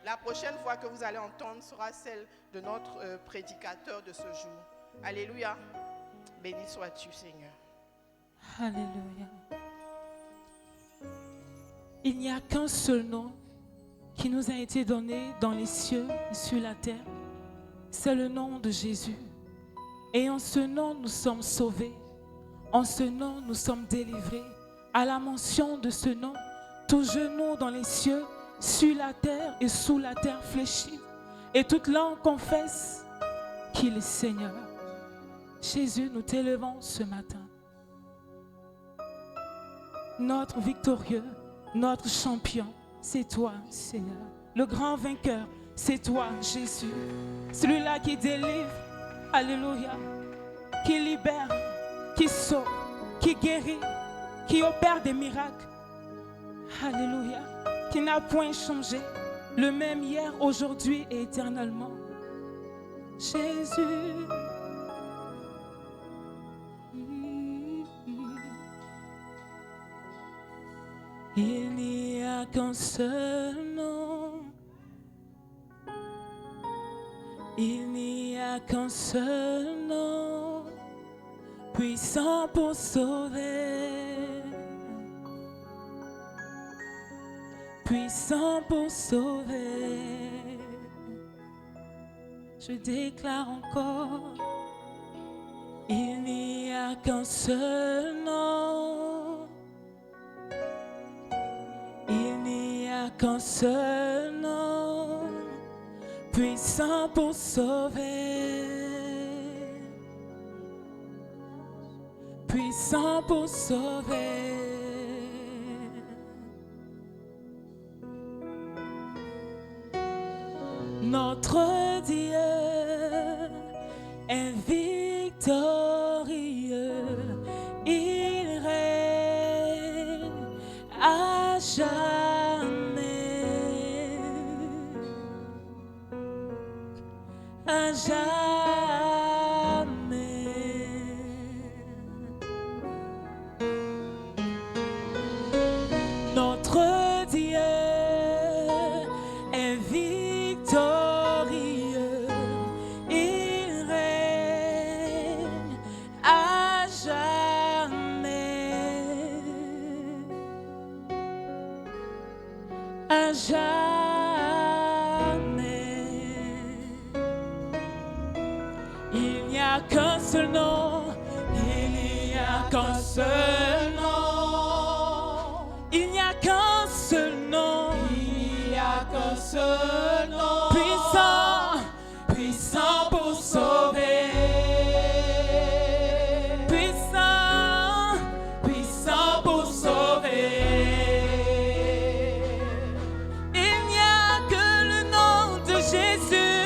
La prochaine voix que vous allez entendre sera celle de notre prédicateur de ce jour. Alléluia. Béni sois-tu, Seigneur. Alléluia. Il n'y a qu'un seul nom qui nous a été donné dans les cieux et sur la terre. C'est le nom de Jésus. Et en ce nom, nous sommes sauvés. En ce nom, nous sommes délivrés. À la mention de ce nom, tout genou dans les cieux, sur la terre et sous la terre fléchit. Et toute langue confesse qu'il est Seigneur. Jésus, nous t'élevons ce matin. Notre victorieux, notre champion, c'est toi, Seigneur. Le grand vainqueur, c'est toi, Jésus. Celui-là qui délivre, alléluia, qui libère, qui sauve, qui guérit, qui opère des miracles. Alléluia, qui n'a point changé, le même hier, aujourd'hui et éternellement. Jésus. Il n'y a qu'un seul nom. Il n'y a qu'un seul nom, puissant pour sauver. Puissant pour sauver. Je déclare encore, il n'y a qu'un seul nom. Il n'y a qu'un seul nom, puissant pour sauver. Puissant pour sauver. Notre Dieu est victorieux, il règne à jamais, à jamais. Notre Dieu est victorieux, il règne à jamais, à jamais. Il n'y a qu'un seul nom, il n'y a qu'un seul nom. Il n'y a qu'un seul nom, il n'y a qu'un seul nom, puissant, puissant pour sauver, puissant, puissant pour sauver. Il n'y a que le nom de Jésus,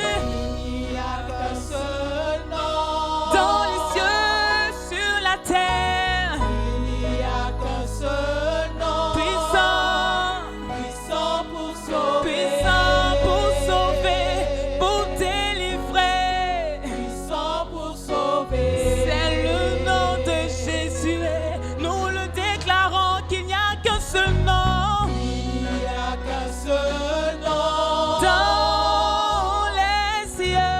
il n'y a qu'un seul nom, dans les cieux, sur la terre, il n'y a qu'un seul nom, puissant, puissant pour sauver, puissant pour sauver, pour délivrer, puissant pour sauver. C'est le nom de Jésus et nous le déclarons qu'il n'y a qu'un seul nom, il n'y a qu'un seul nom, dans les cieux,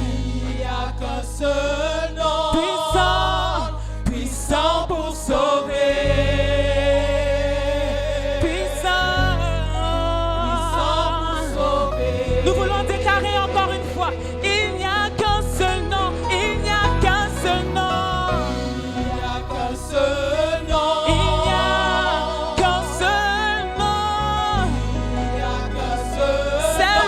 il n'y a qu'un seul nom, puissant, puissant pour sauver, puissant, puissant pour sauver. Nous voulons déclarer encore une fois, il n'y a qu'un seul nom, il n'y a qu'un seul nom, il n'y a qu'un seul nom, il n'y a qu'un seul nom, il n'y a qu'un seul nom, c'est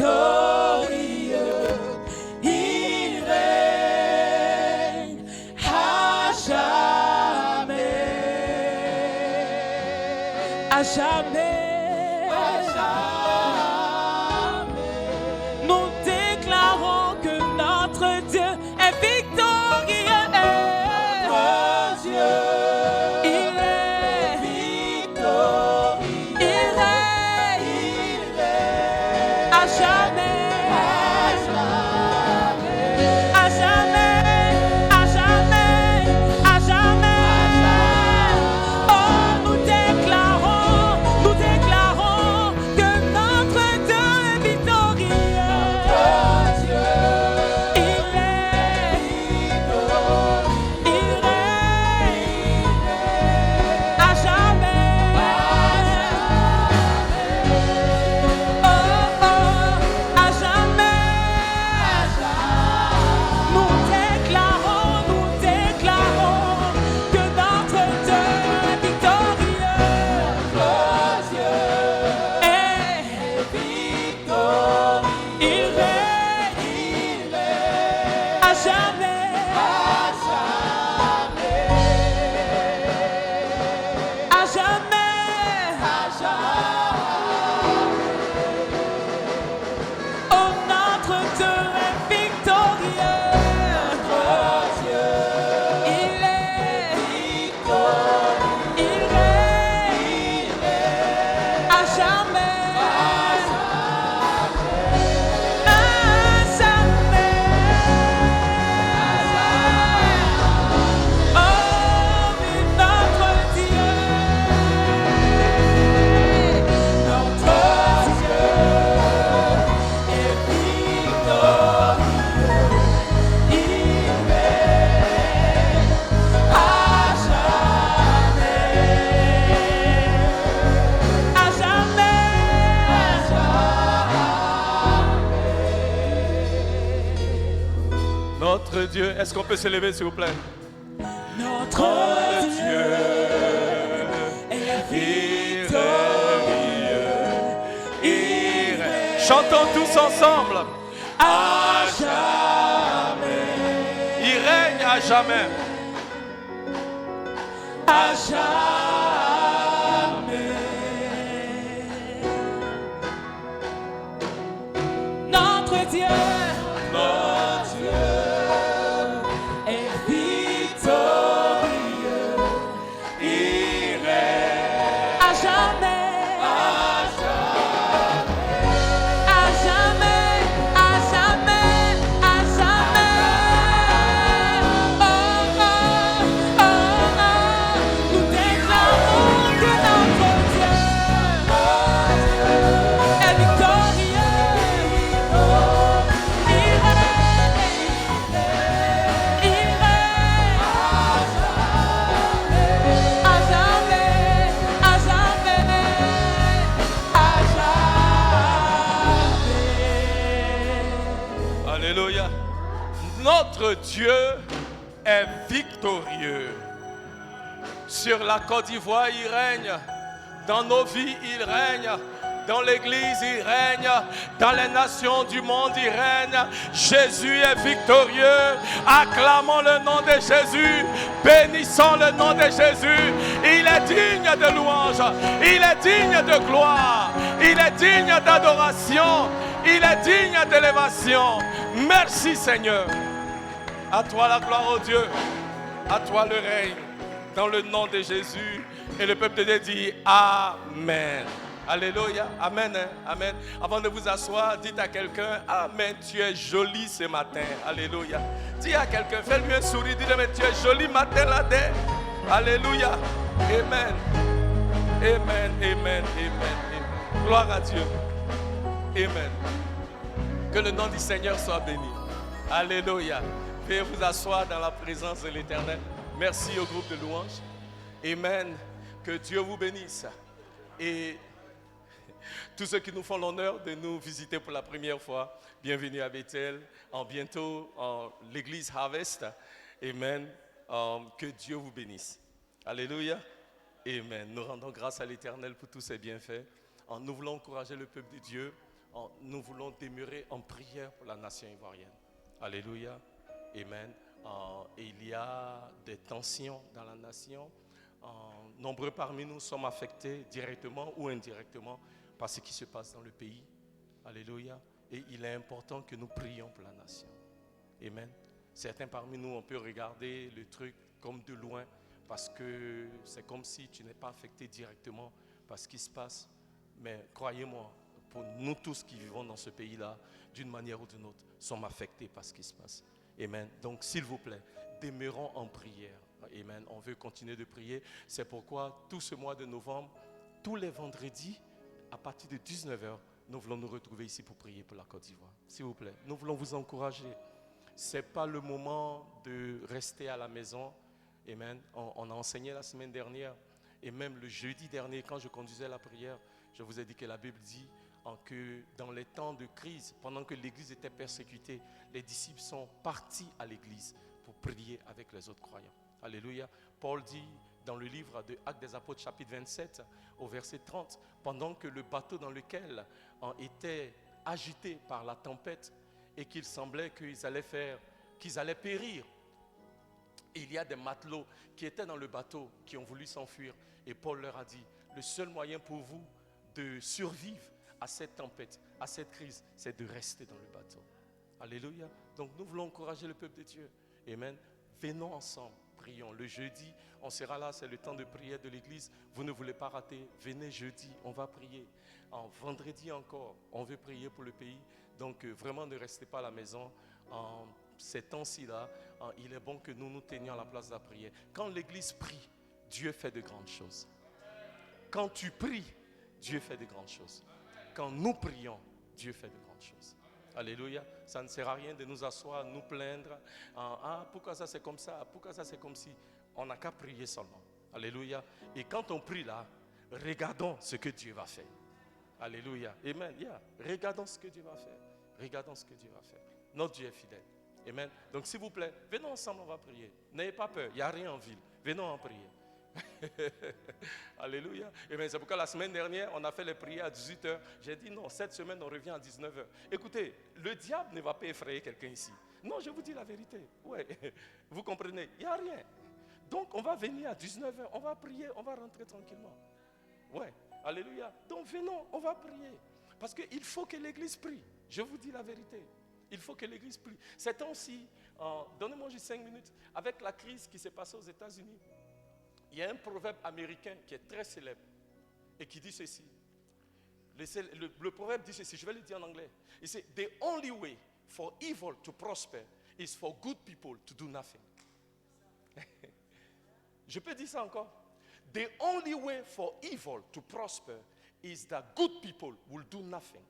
victorieux, il règne à jamais, à jamais, à jamais. Nous déclarons que notre Dieu est victorieux. Notre Dieu, il est victorieux. Il règne à jamais, à jamais, à jamais, à jamais. Oh, nous déclarons que notre Dieu est victorieux. Notre Dieu, il est victorieux. Il règne à jamais, oh, oh, à jamais. Nous déclarons que notre Dieu est victorieux. Notre Dieu est victorieux. Il règne à jamais, à jamais, à jamais. Oh, notre Dieu est victorieux. Notre Dieu, il est victorieux. Il règne à jamais, à jamais. Oh, mais notre Dieu, notre Dieu est victorieux. Il règne à jamais, à jamais, Notre Dieu, est-ce qu'on peut se lever s'il vous plaît? notre Dieu est victorieux. Il règne. Chantons tous ensemble. À jamais, Il règne à jamais. à jamais. Notre Dieu est victorieux. Il règne. À jamais, à jamais, à jamais, à jamais. Oh, oh, oh, oh. Nous déclarons que notre Dieu est victorieux. Il règne à jamais, à jamais, à jamais. Alléluia. Notre Dieu est victorieux. Sur la Côte d'Ivoire, il règne. Dans nos vies, il règne. Dans l'église, il règne. Dans les nations du monde, il règne. Jésus est victorieux. Acclamons le nom de Jésus. Bénissons le nom de Jésus. Il est digne de louange. Il est digne de gloire. Il est digne d'adoration. Il est digne d'élévation. Merci Seigneur. À toi la gloire, ô Dieu. À toi le règne. Dans le nom de Jésus. Et le peuple de Dieu dit Amen. Alléluia. Amen. Hein? Amen. Avant de vous asseoir, dites à quelqu'un, Amen, tu es joli ce matin. Alléluia. Dis à quelqu'un, fais-lui un sourire, dis-lui, mais tu es joli matin là-dedans. Alléluia. Amen. Amen. Amen. Amen. Gloire à Dieu. Amen. Que le nom du Seigneur soit béni. Alléluia. Veuillez vous asseoir dans la présence de l'Éternel. Merci au groupe de louanges. Amen. Que Dieu vous bénisse. Et tous ceux qui nous font l'honneur de nous visiter pour la première fois, bienvenue à Bethel, bientôt en l'église Harvest. Amen. Que Dieu vous bénisse. Alléluia. Amen. Nous rendons grâce à l'Éternel pour tous ses bienfaits. Nous voulons encourager le peuple de Dieu nous voulons demeurer en prière pour la nation ivoirienne. Alléluia. Amen. Et il y a des tensions dans la nation. Nombreux parmi nous sommes affectés directement ou indirectement par ce qui se passe dans le pays. Alléluia. Et il est important que nous prions pour la nation. Amen. Certains parmi nous, on peut regarder le truc comme de loin parce que c'est comme si tu n'es pas affecté directement par ce qui se passe. Mais croyez-moi, pour nous tous qui vivons dans ce pays-là, d'une manière ou d'une autre, sommes affectés par ce qui se passe. Amen. Donc, s'il vous plaît, demeurons en prière. Amen. On veut continuer de prier. C'est pourquoi, tout ce mois de novembre, tous les vendredis, à partir de 19h, nous voulons nous retrouver ici pour prier pour la Côte d'Ivoire. S'il vous plaît, nous voulons vous encourager. Ce n'est pas le moment de rester à la maison. Amen. On a enseigné la semaine dernière. Et même le jeudi dernier, quand je conduisais la prière, je vous ai dit que la Bible dit que dans les temps de crise, pendant que l'Église était persécutée, les disciples sont partis à l'Église pour prier avec les autres croyants. Alléluia. Paul dit dans le livre de Actes des Apôtres, chapitre 27, au verset 30, pendant que le bateau dans lequel on était agité par la tempête et qu'il semblait qu'ils allaient périr, et il y a des matelots qui étaient dans le bateau, qui ont voulu s'enfuir. Et Paul leur a dit, le seul moyen pour vous de survivre à cette tempête, à cette crise, c'est de rester dans le bateau. Alléluia. Donc nous voulons encourager le peuple de Dieu. Amen. Venons ensemble, prions. Le jeudi, on sera là, c'est le temps de prière de l'église. Vous ne voulez pas rater, venez jeudi, on va prier. En vendredi encore, on veut prier pour le pays. Donc vraiment ne restez pas à la maison. En ces temps-ci-là, il est bon que nous nous tenions à la place de la prière. Quand l'église prie, Dieu fait de grandes choses. Quand tu pries, Dieu fait de grandes choses. Quand nous prions, Dieu fait de grandes choses. Alléluia. Ça ne sert à rien de nous asseoir, nous plaindre. Pourquoi ça c'est comme ça? Pourquoi ça c'est comme si? On n'a qu'à prier seulement. Alléluia. Et quand on prie là, regardons ce que Dieu va faire. Alléluia. Amen. Yeah. Regardons ce que Dieu va faire. Regardons ce que Dieu va faire. Notre Dieu est fidèle. Amen. Donc s'il vous plaît, venons ensemble, on va prier. N'ayez pas peur, il n'y a rien en ville. Venons en prier. Alléluia. Et c'est pourquoi la semaine dernière, on a fait les prières à 18h. J'ai dit non, cette semaine, on revient à 19h. Écoutez, le diable ne va pas effrayer quelqu'un ici. Non, je vous dis la vérité. Ouais. Vous comprenez, il n'y a rien. Donc, on va venir à 19h, on va prier, on va rentrer tranquillement. Ouais. Alléluia. Donc, venons, on va prier. Parce qu'il faut que l'église prie. Je vous dis la vérité. Il faut que l'église prie. Ces temps-ci, donnez-moi juste 5 minutes, avec la crise qui s'est passée aux États-Unis, il y a un proverbe américain qui est très célèbre et qui dit ceci. Le proverbe dit ceci, je vais le dire en anglais. Il dit, the only way for evil to prosper is for good people to do nothing. Je peux dire ça encore. The only way for evil to prosper is that good people will do nothing.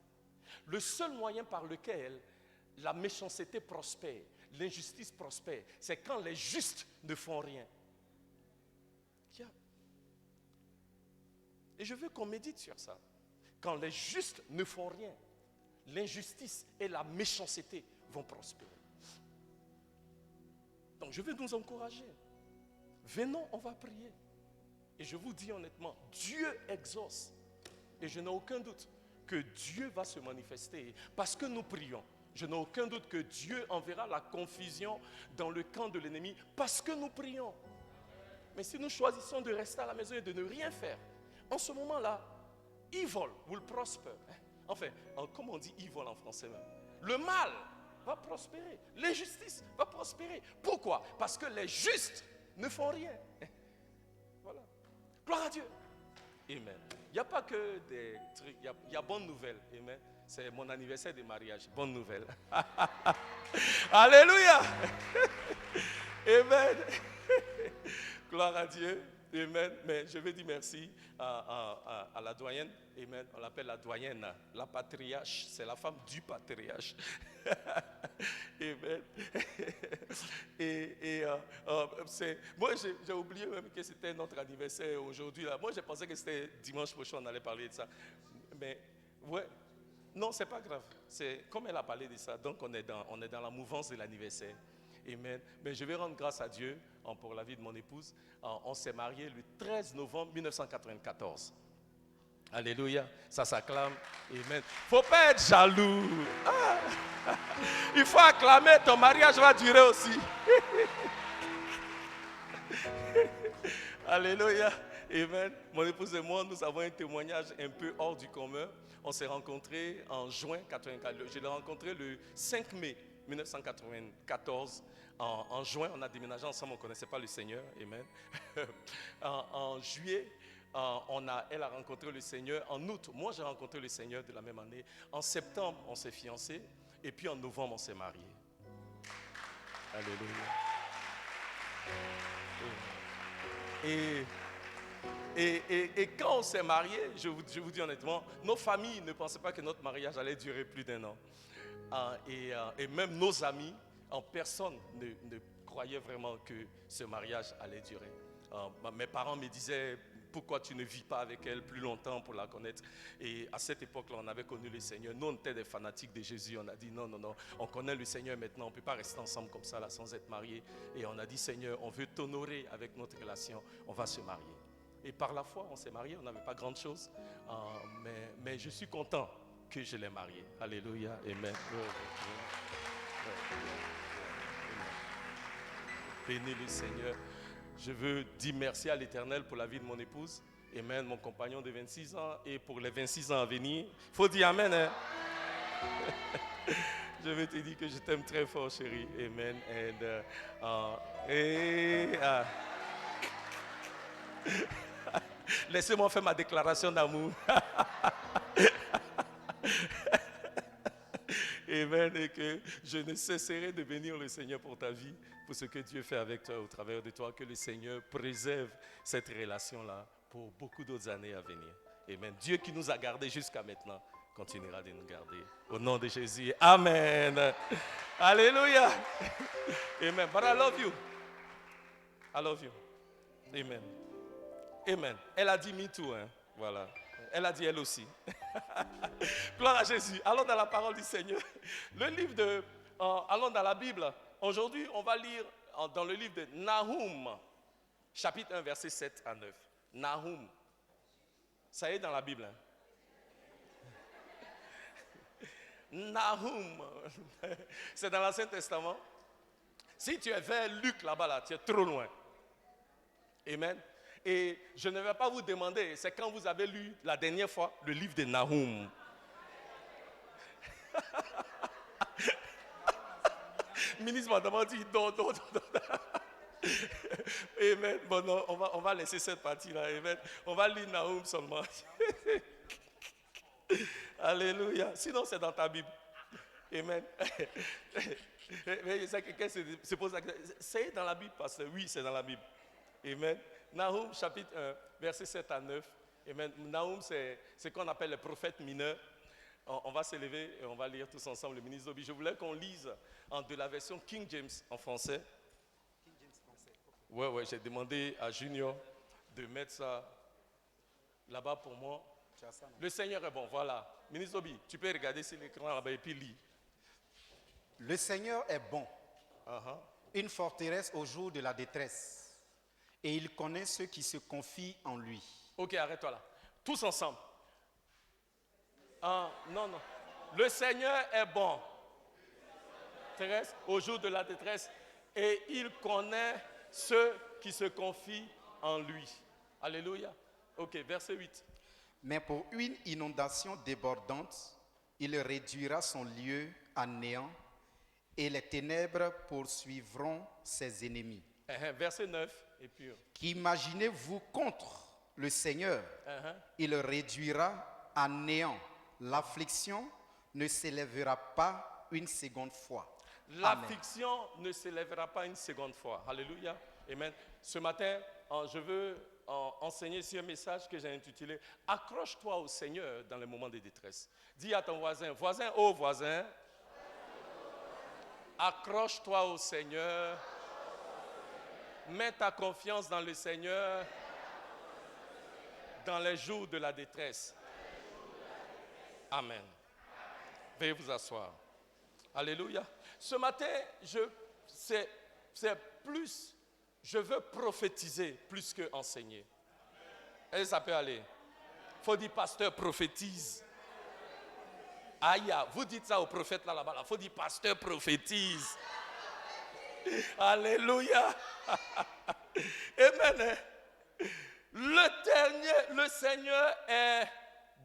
Le seul moyen par lequel la méchanceté prospère, l'injustice prospère, c'est quand les justes ne font rien. Et je veux qu'on médite sur ça. Quand les justes ne font rien, l'injustice et la méchanceté vont prospérer. Donc je veux nous encourager. Venons, on va prier. Et je vous dis honnêtement, Dieu exauce. Et je n'ai aucun doute que Dieu va se manifester parce que nous prions. Je n'ai aucun doute que Dieu enverra la confusion dans le camp de l'ennemi parce que nous prions. Mais si nous choisissons de rester à la maison et de ne rien faire, en ce moment-là, evil will prosper. Enfin, comment on dit evil en français même? Le mal va prospérer. L'injustice va prospérer. Pourquoi? Parce que les justes ne font rien. Voilà. Gloire à Dieu. Amen. Il n'y a pas que des trucs. Il y a bonne nouvelle. Amen. C'est mon anniversaire de mariage. Bonne nouvelle. Alléluia. Amen. Gloire à Dieu. Amen. Mais je vais dire merci à la doyenne. Amen. On l'appelle la doyenne. La patriarche. C'est la femme du patriarche. Amen. Moi, j'ai oublié même que c'était notre anniversaire aujourd'hui. Là. Moi, je pensais que c'était dimanche prochain, on allait parler de ça. Mais, ouais. Non, c'est pas grave. C'est comme elle a parlé de ça. Donc, on est dans la mouvance de l'anniversaire. Amen. Mais je vais rendre grâce à Dieu pour la vie de mon épouse. On s'est mariés le 13 novembre 1994. Alléluia. Ça s'acclame. Amen. Faut pas être jaloux. Ah. Il faut acclamer. Ton mariage va durer aussi. Alléluia. Amen. Mon épouse et moi, nous avons un témoignage un peu hors du commun. On s'est rencontrés en juin 1994. Je l'ai rencontré le 5 mai 1994. En juin, on a déménagé ensemble, on ne connaissait pas le Seigneur. Amen. En juillet, elle a rencontré le Seigneur. En août, moi j'ai rencontré le Seigneur de la même année. En septembre, on s'est fiancés. Et puis en novembre, on s'est mariés. Alléluia. Et quand on s'est mariés, je vous dis honnêtement, nos familles ne pensaient pas que notre mariage allait durer plus d'1 an. Et même nos amis, en personne, ne croyaient vraiment que ce mariage allait durer. Mes parents me disaient, pourquoi tu ne vis pas avec elle plus longtemps pour la connaître? Et à cette époque-là, on avait connu le Seigneur. Nous, on était des fanatiques de Jésus. On a dit non, on connaît le Seigneur maintenant. On ne peut pas rester ensemble comme ça, là, sans être mariés. Et on a dit, Seigneur, on veut t'honorer avec notre relation. On va se marier. Et par la foi, on s'est mariés. On n'avait pas grand-chose. Mais je suis content que je l'ai marié. Alléluia. Amen. Bénis le Seigneur. Je veux dire merci à l'Éternel pour la vie de mon épouse. Amen, mon compagnon de 26 ans. Et pour les 26 ans à venir. Il faut dire Amen. Hein? Je veux te dire que je t'aime très fort, chérie. Amen. Laissez-moi faire ma déclaration d'amour. Amen. Et que je ne cesserai de bénir le Seigneur pour ta vie, pour ce que Dieu fait avec toi, au travers de toi, que le Seigneur préserve cette relation-là pour beaucoup d'autres années à venir. Amen. Dieu qui nous a gardés jusqu'à maintenant, continuera de nous garder. Au nom de Jésus. Amen. Alléluia. Amen. But I love you. I love you. Amen. Amen. Elle a dit me too, hein. Voilà. Elle a dit elle aussi. Gloire à Jésus. Allons dans la parole du Seigneur. Le livre de... allons dans la Bible. Aujourd'hui, on va lire dans le livre de Nahum, chapitre 1, versets 7 à 9. Nahum. Ça y est dans la Bible. Hein? Nahum. C'est dans l'Ancien Testament. Si tu es vers Luc là-bas, là, tu es trop loin. Amen. Et je ne vais pas vous demander, c'est quand vous avez lu la dernière fois le livre de Nahum. Le ministre m'a demandé, non. Amen. Bon, non, on va laisser cette partie-là. Amen. On va lire Nahum seulement. Alléluia. Sinon, c'est dans ta Bible. Amen. Mais quelqu'un se pose la question. C'est dans la Bible, parce que oui, c'est dans la Bible. Amen. Nahum, chapitre 1, versets 7 à 9. Amen. Nahum, c'est ce qu'on appelle les prophètes mineurs. On va se lever et on va lire tous ensemble le ministre Zobi. Je voulais qu'on lise de la version King James en français. King James français. Okay. Ouais, j'ai demandé à Junior de mettre ça là-bas pour moi. Le Seigneur est bon, voilà. Ministre Zobi, tu peux regarder sur l'écran là-bas et puis lire. Le Seigneur est bon, une forteresse au jour de la détresse, et il connaît ceux qui se confient en lui. Ok, arrête-toi là. Tous ensemble. Non. Le Seigneur est bon. Thérèse, au jour de la détresse, et il connaît ceux qui se confient en lui. Alléluia. Ok, verset 8. Mais pour une inondation débordante, il réduira son lieu à néant, et les ténèbres poursuivront ses ennemis. Verset 9. Et puis... Qu'imaginez-vous contre le Seigneur? Il réduira à néant. L'affliction ne s'élèvera pas une seconde fois. L'affliction ne s'élèvera pas une seconde fois. Alléluia. Amen. Ce matin, je veux enseigner sur un message que j'ai intitulé « Accroche-toi au Seigneur dans les moments de détresse ». Dis à ton voisin, voisin, accroche-toi au Seigneur. Mets ta confiance dans le Seigneur dans les jours de la détresse. Amen. Veuillez vous asseoir. Alléluia. Ce matin, je veux prophétiser plus que enseigner. Est-ce que ça peut aller? Faut dire pasteur prophétise. Aïe, vous dites ça au prophète là-bas. Là. Faut dire pasteur prophétise. Alléluia. Amen. Le Seigneur est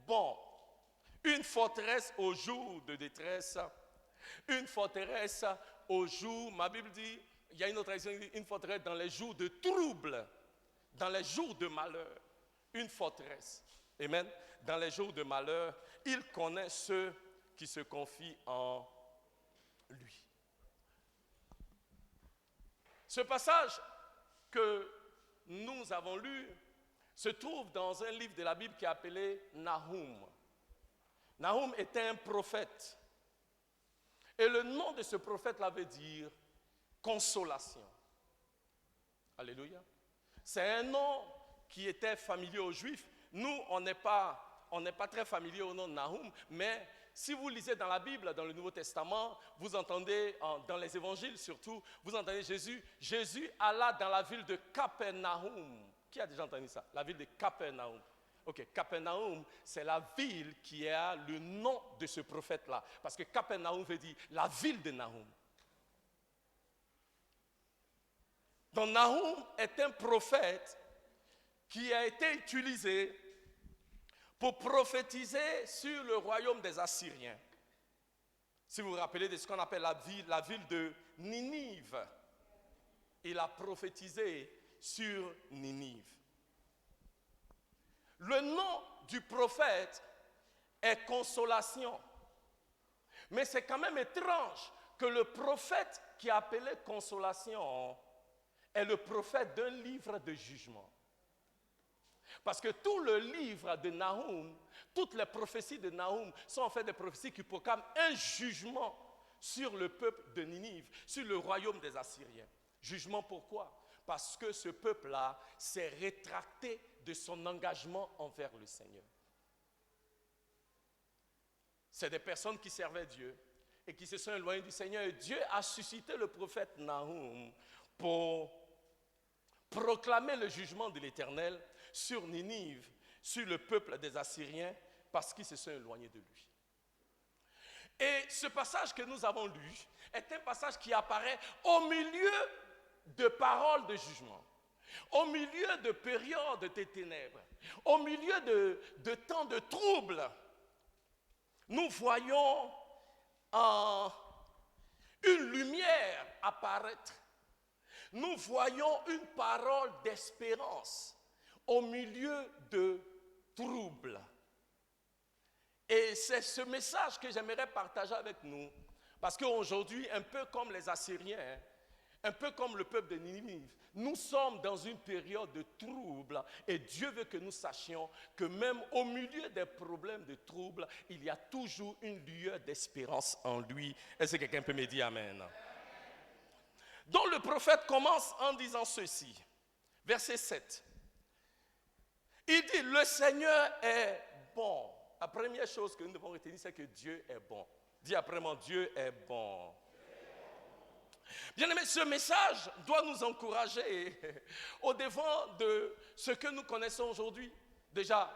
bon. Une forteresse au jour de détresse. Une forteresse au jour, ma Bible dit, il y a une autre traduction, une forteresse dans les jours de trouble, dans les jours de malheur. Une forteresse. Amen. Dans les jours de malheur, il connaît ceux qui se confient en lui. Ce passage que nous avons lu se trouve dans un livre de la Bible qui est appelé Nahum. Nahum était un prophète. Et le nom de ce prophète-là veut dire consolation. Alléluia. C'est un nom qui était familier aux Juifs. Nous, on n'est pas très familier au nom de Nahum, mais si vous lisez dans la Bible, dans le Nouveau Testament, vous entendez, dans les évangiles surtout, vous entendez Jésus alla dans la ville de Capernaum. Qui a déjà entendu ça? La ville de Capernaum. Ok, Capernaum, c'est la ville qui a le nom de ce prophète-là. Parce que Capernaum veut dire la ville de Nahum. Donc Nahum est un prophète qui a été utilisé pour prophétiser sur le royaume des Assyriens. Si vous vous rappelez de ce qu'on appelle la ville de Ninive, il a prophétisé sur Ninive. Le nom du prophète est consolation. Mais c'est quand même étrange que le prophète qui est appelé consolation est le prophète d'un livre de jugement. Parce que tout le livre de Nahum, toutes les prophéties de Nahum sont en fait des prophéties qui proclament un jugement sur le peuple de Ninive, sur le royaume des Assyriens. Jugement pourquoi? Parce que ce peuple-là s'est rétracté de son engagement envers le Seigneur. C'est des personnes qui servaient Dieu et qui se sont éloignées du Seigneur. Et Dieu a suscité le prophète Nahum pour proclamer le jugement de l'Éternel sur Ninive, sur le peuple des Assyriens, parce qu'ils se sont éloignés de lui. Et ce passage que nous avons lu est un passage qui apparaît au milieu de paroles de jugement, au milieu de périodes de ténèbres, au milieu de temps de troubles. Nous voyons une lumière apparaître. Nous voyons une parole d'espérance au milieu de troubles. Et c'est ce message que j'aimerais partager avec nous, parce qu'aujourd'hui, un peu comme les Assyriens, un peu comme le peuple de Ninive, nous sommes dans une période de troubles et Dieu veut que nous sachions que même au milieu des problèmes de troubles, il y a toujours une lueur d'espérance en lui. Est-ce que quelqu'un peut me dire Amen? Donc le prophète commence en disant ceci, verset 7. Il dit, le Seigneur est bon. La première chose que nous devons retenir, c'est que Dieu est bon. Dis après moi, Dieu est bon. Bien aimé, ce message doit nous encourager au-devant de ce que nous connaissons aujourd'hui. Déjà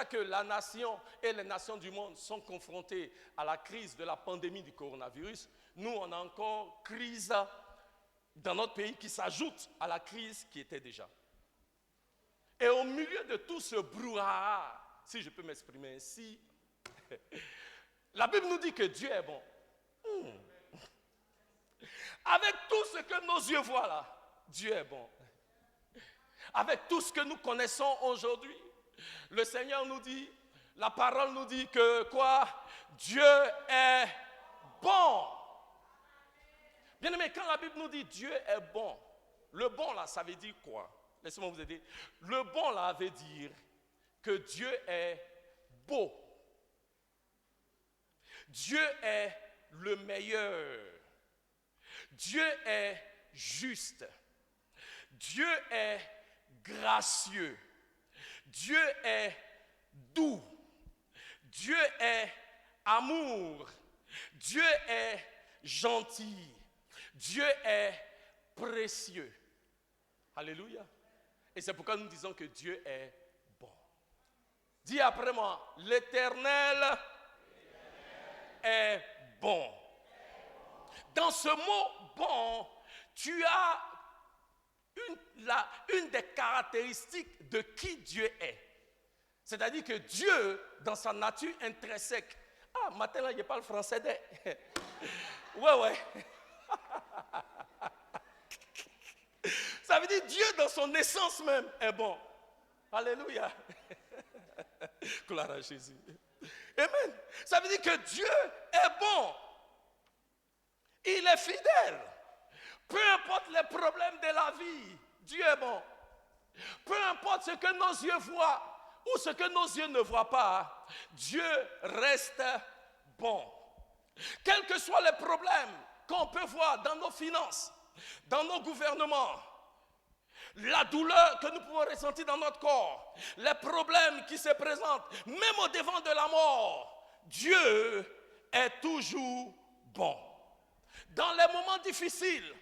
que la nation et les nations du monde sont confrontées à la crise de la pandémie du coronavirus, nous, on a encore crise dans notre pays qui s'ajoute à la crise qui était déjà. Et au milieu de tout ce brouhaha, si je peux m'exprimer ainsi, la Bible nous dit que Dieu est bon. Avec tout ce que nos yeux voient là, Dieu est bon. Avec tout ce que nous connaissons aujourd'hui, le Seigneur nous dit, la parole nous dit que quoi? Dieu est bon. Bien aimé, quand la Bible nous dit Dieu est bon, le bon là, ça veut dire quoi? Laissez-moi vous aider. Le bon là veut dire que Dieu est beau. Dieu est le meilleur. Dieu est juste. Dieu est gracieux. Dieu est doux. Dieu est amour. Dieu est gentil. Dieu est précieux. Alléluia. Et c'est pourquoi nous disons que Dieu est bon. Dis après moi, l'Éternel est bon. Dans ce mot bon, tu as une des caractéristiques de qui Dieu est. C'est-à-dire que Dieu, dans sa nature intrinsèque, maintenant là, je parle français. Ouais. Ça veut dire Dieu, dans son essence même, est bon. Alléluia. Gloire à Jésus. Amen. Ça veut dire que Dieu est bon. Il est fidèle. Peu importe les problèmes de la vie, Dieu est bon. Peu importe ce que nos yeux voient ou ce que nos yeux ne voient pas, Dieu reste bon. Quels que soient les problèmes qu'on peut voir dans nos finances, dans nos gouvernements, la douleur que nous pouvons ressentir dans notre corps, les problèmes qui se présentent, même au devant de la mort, Dieu est toujours bon. Dans les moments difficiles,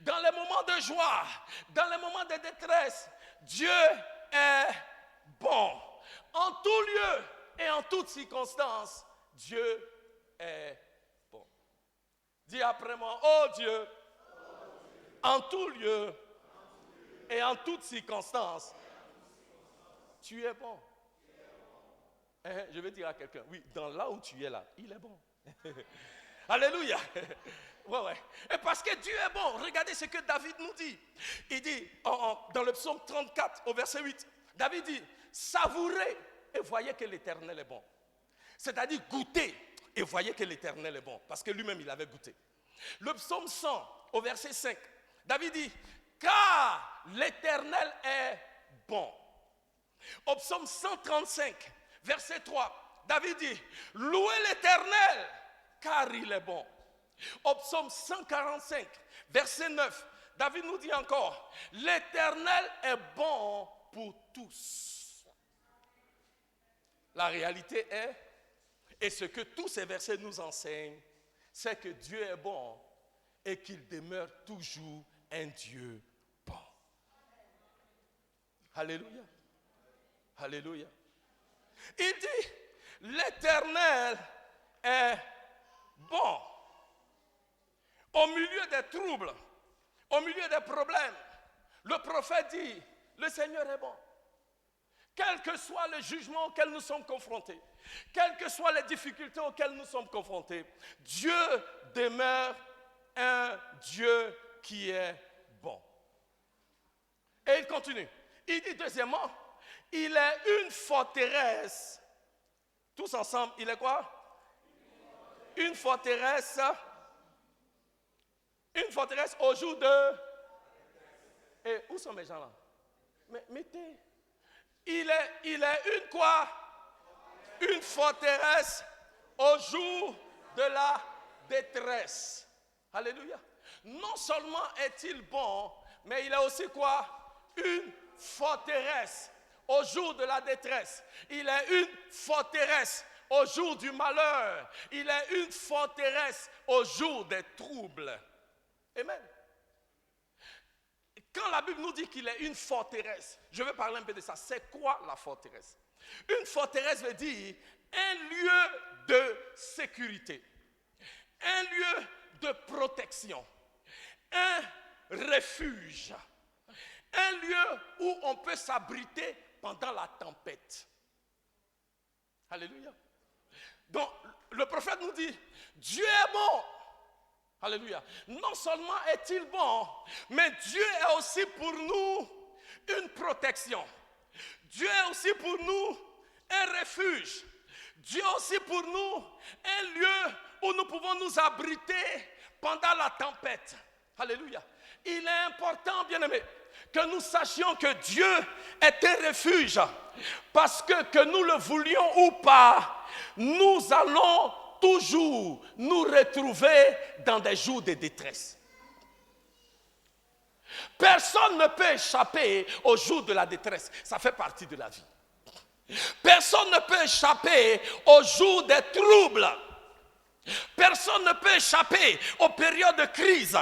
dans les moments de joie, dans les moments de détresse, Dieu est bon. En tout lieu et en toutes circonstances, Dieu est bon. Dis après moi, oh Dieu, en tout lieu et en toutes circonstances, tu es bon. Je vais dire à quelqu'un, oui, dans là où tu es là, il est bon. Alléluia. Ouais. Et parce que Dieu est bon, regardez ce que David nous dit. Il dit, dans le psaume 34, au verset 8, David dit, savourez et voyez que l'Éternel est bon. C'est-à-dire goûtez et voyez que l'Éternel est bon. Parce que lui-même, il avait goûté. Le psaume 100, au verset 5, David dit, car l'Éternel est bon. Au psaume 135, verset 3, David dit, louez l'Éternel, car il est bon. Au psaume 145, verset 9, David nous dit encore, l'Éternel est bon pour tous. La réalité est, et ce que tous ces versets nous enseignent, c'est que Dieu est bon et qu'il demeure toujours un Dieu bon. Alléluia. Alléluia. Il dit, l'Éternel est bon. Au milieu des troubles, au milieu des problèmes, le prophète dit, le Seigneur est bon. Quel que soit le jugement auquel nous sommes confrontés, quelles que soient les difficultés auxquelles nous sommes confrontés, Dieu demeure un Dieu qui est bon. Et il continue. Il dit deuxièmement, il est une forteresse. Tous ensemble, il est quoi? Une forteresse. Une forteresse au jour de... Et où sont mes gens là? Mais mettez. Il est une quoi? Une forteresse au jour de la détresse. Alléluia. Non seulement est-il bon, mais il est aussi quoi? Une forteresse au jour de la détresse. Il est une forteresse au jour du malheur. Il est une forteresse au jour des troubles. Amen. Quand la Bible nous dit qu'il est une forteresse, je vais parler un peu de ça. C'est quoi la forteresse? Une forteresse veut dire un lieu de sécurité, un lieu de protection, un refuge, un lieu où on peut s'abriter pendant la tempête. Alléluia. Donc, le prophète nous dit, Dieu est bon. Alléluia. Non seulement est-il bon, mais Dieu est aussi pour nous une protection. Dieu est aussi pour nous un refuge. Dieu est aussi pour nous un lieu où nous pouvons nous abriter pendant la tempête. Alléluia. Il est important, bien-aimés, que nous sachions que Dieu est un refuge. Parce que nous le voulions ou pas, nous allons toujours nous retrouver dans des jours de détresse. Personne ne peut échapper aux jours de la détresse. Ça fait partie de la vie. Personne ne peut échapper aux jours des troubles. Personne ne peut échapper aux périodes de crise.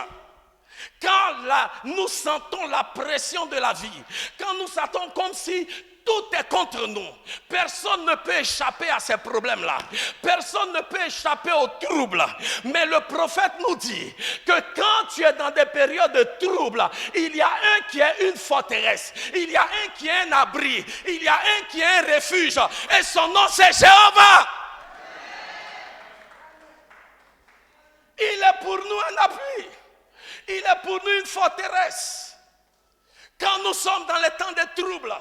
Quand nous sentons la pression de la vie, quand nous sentons comme si tout est contre nous. Personne ne peut échapper à ces problèmes-là. Personne ne peut échapper aux troubles. Mais le prophète nous dit que quand tu es dans des périodes de troubles, il y a un qui est une forteresse. Il y a un qui est un abri. Il y a un qui est un refuge. Et son nom c'est Jéhovah. Il est pour nous un appui. Il est pour nous une forteresse. Quand nous sommes dans les temps de troubles,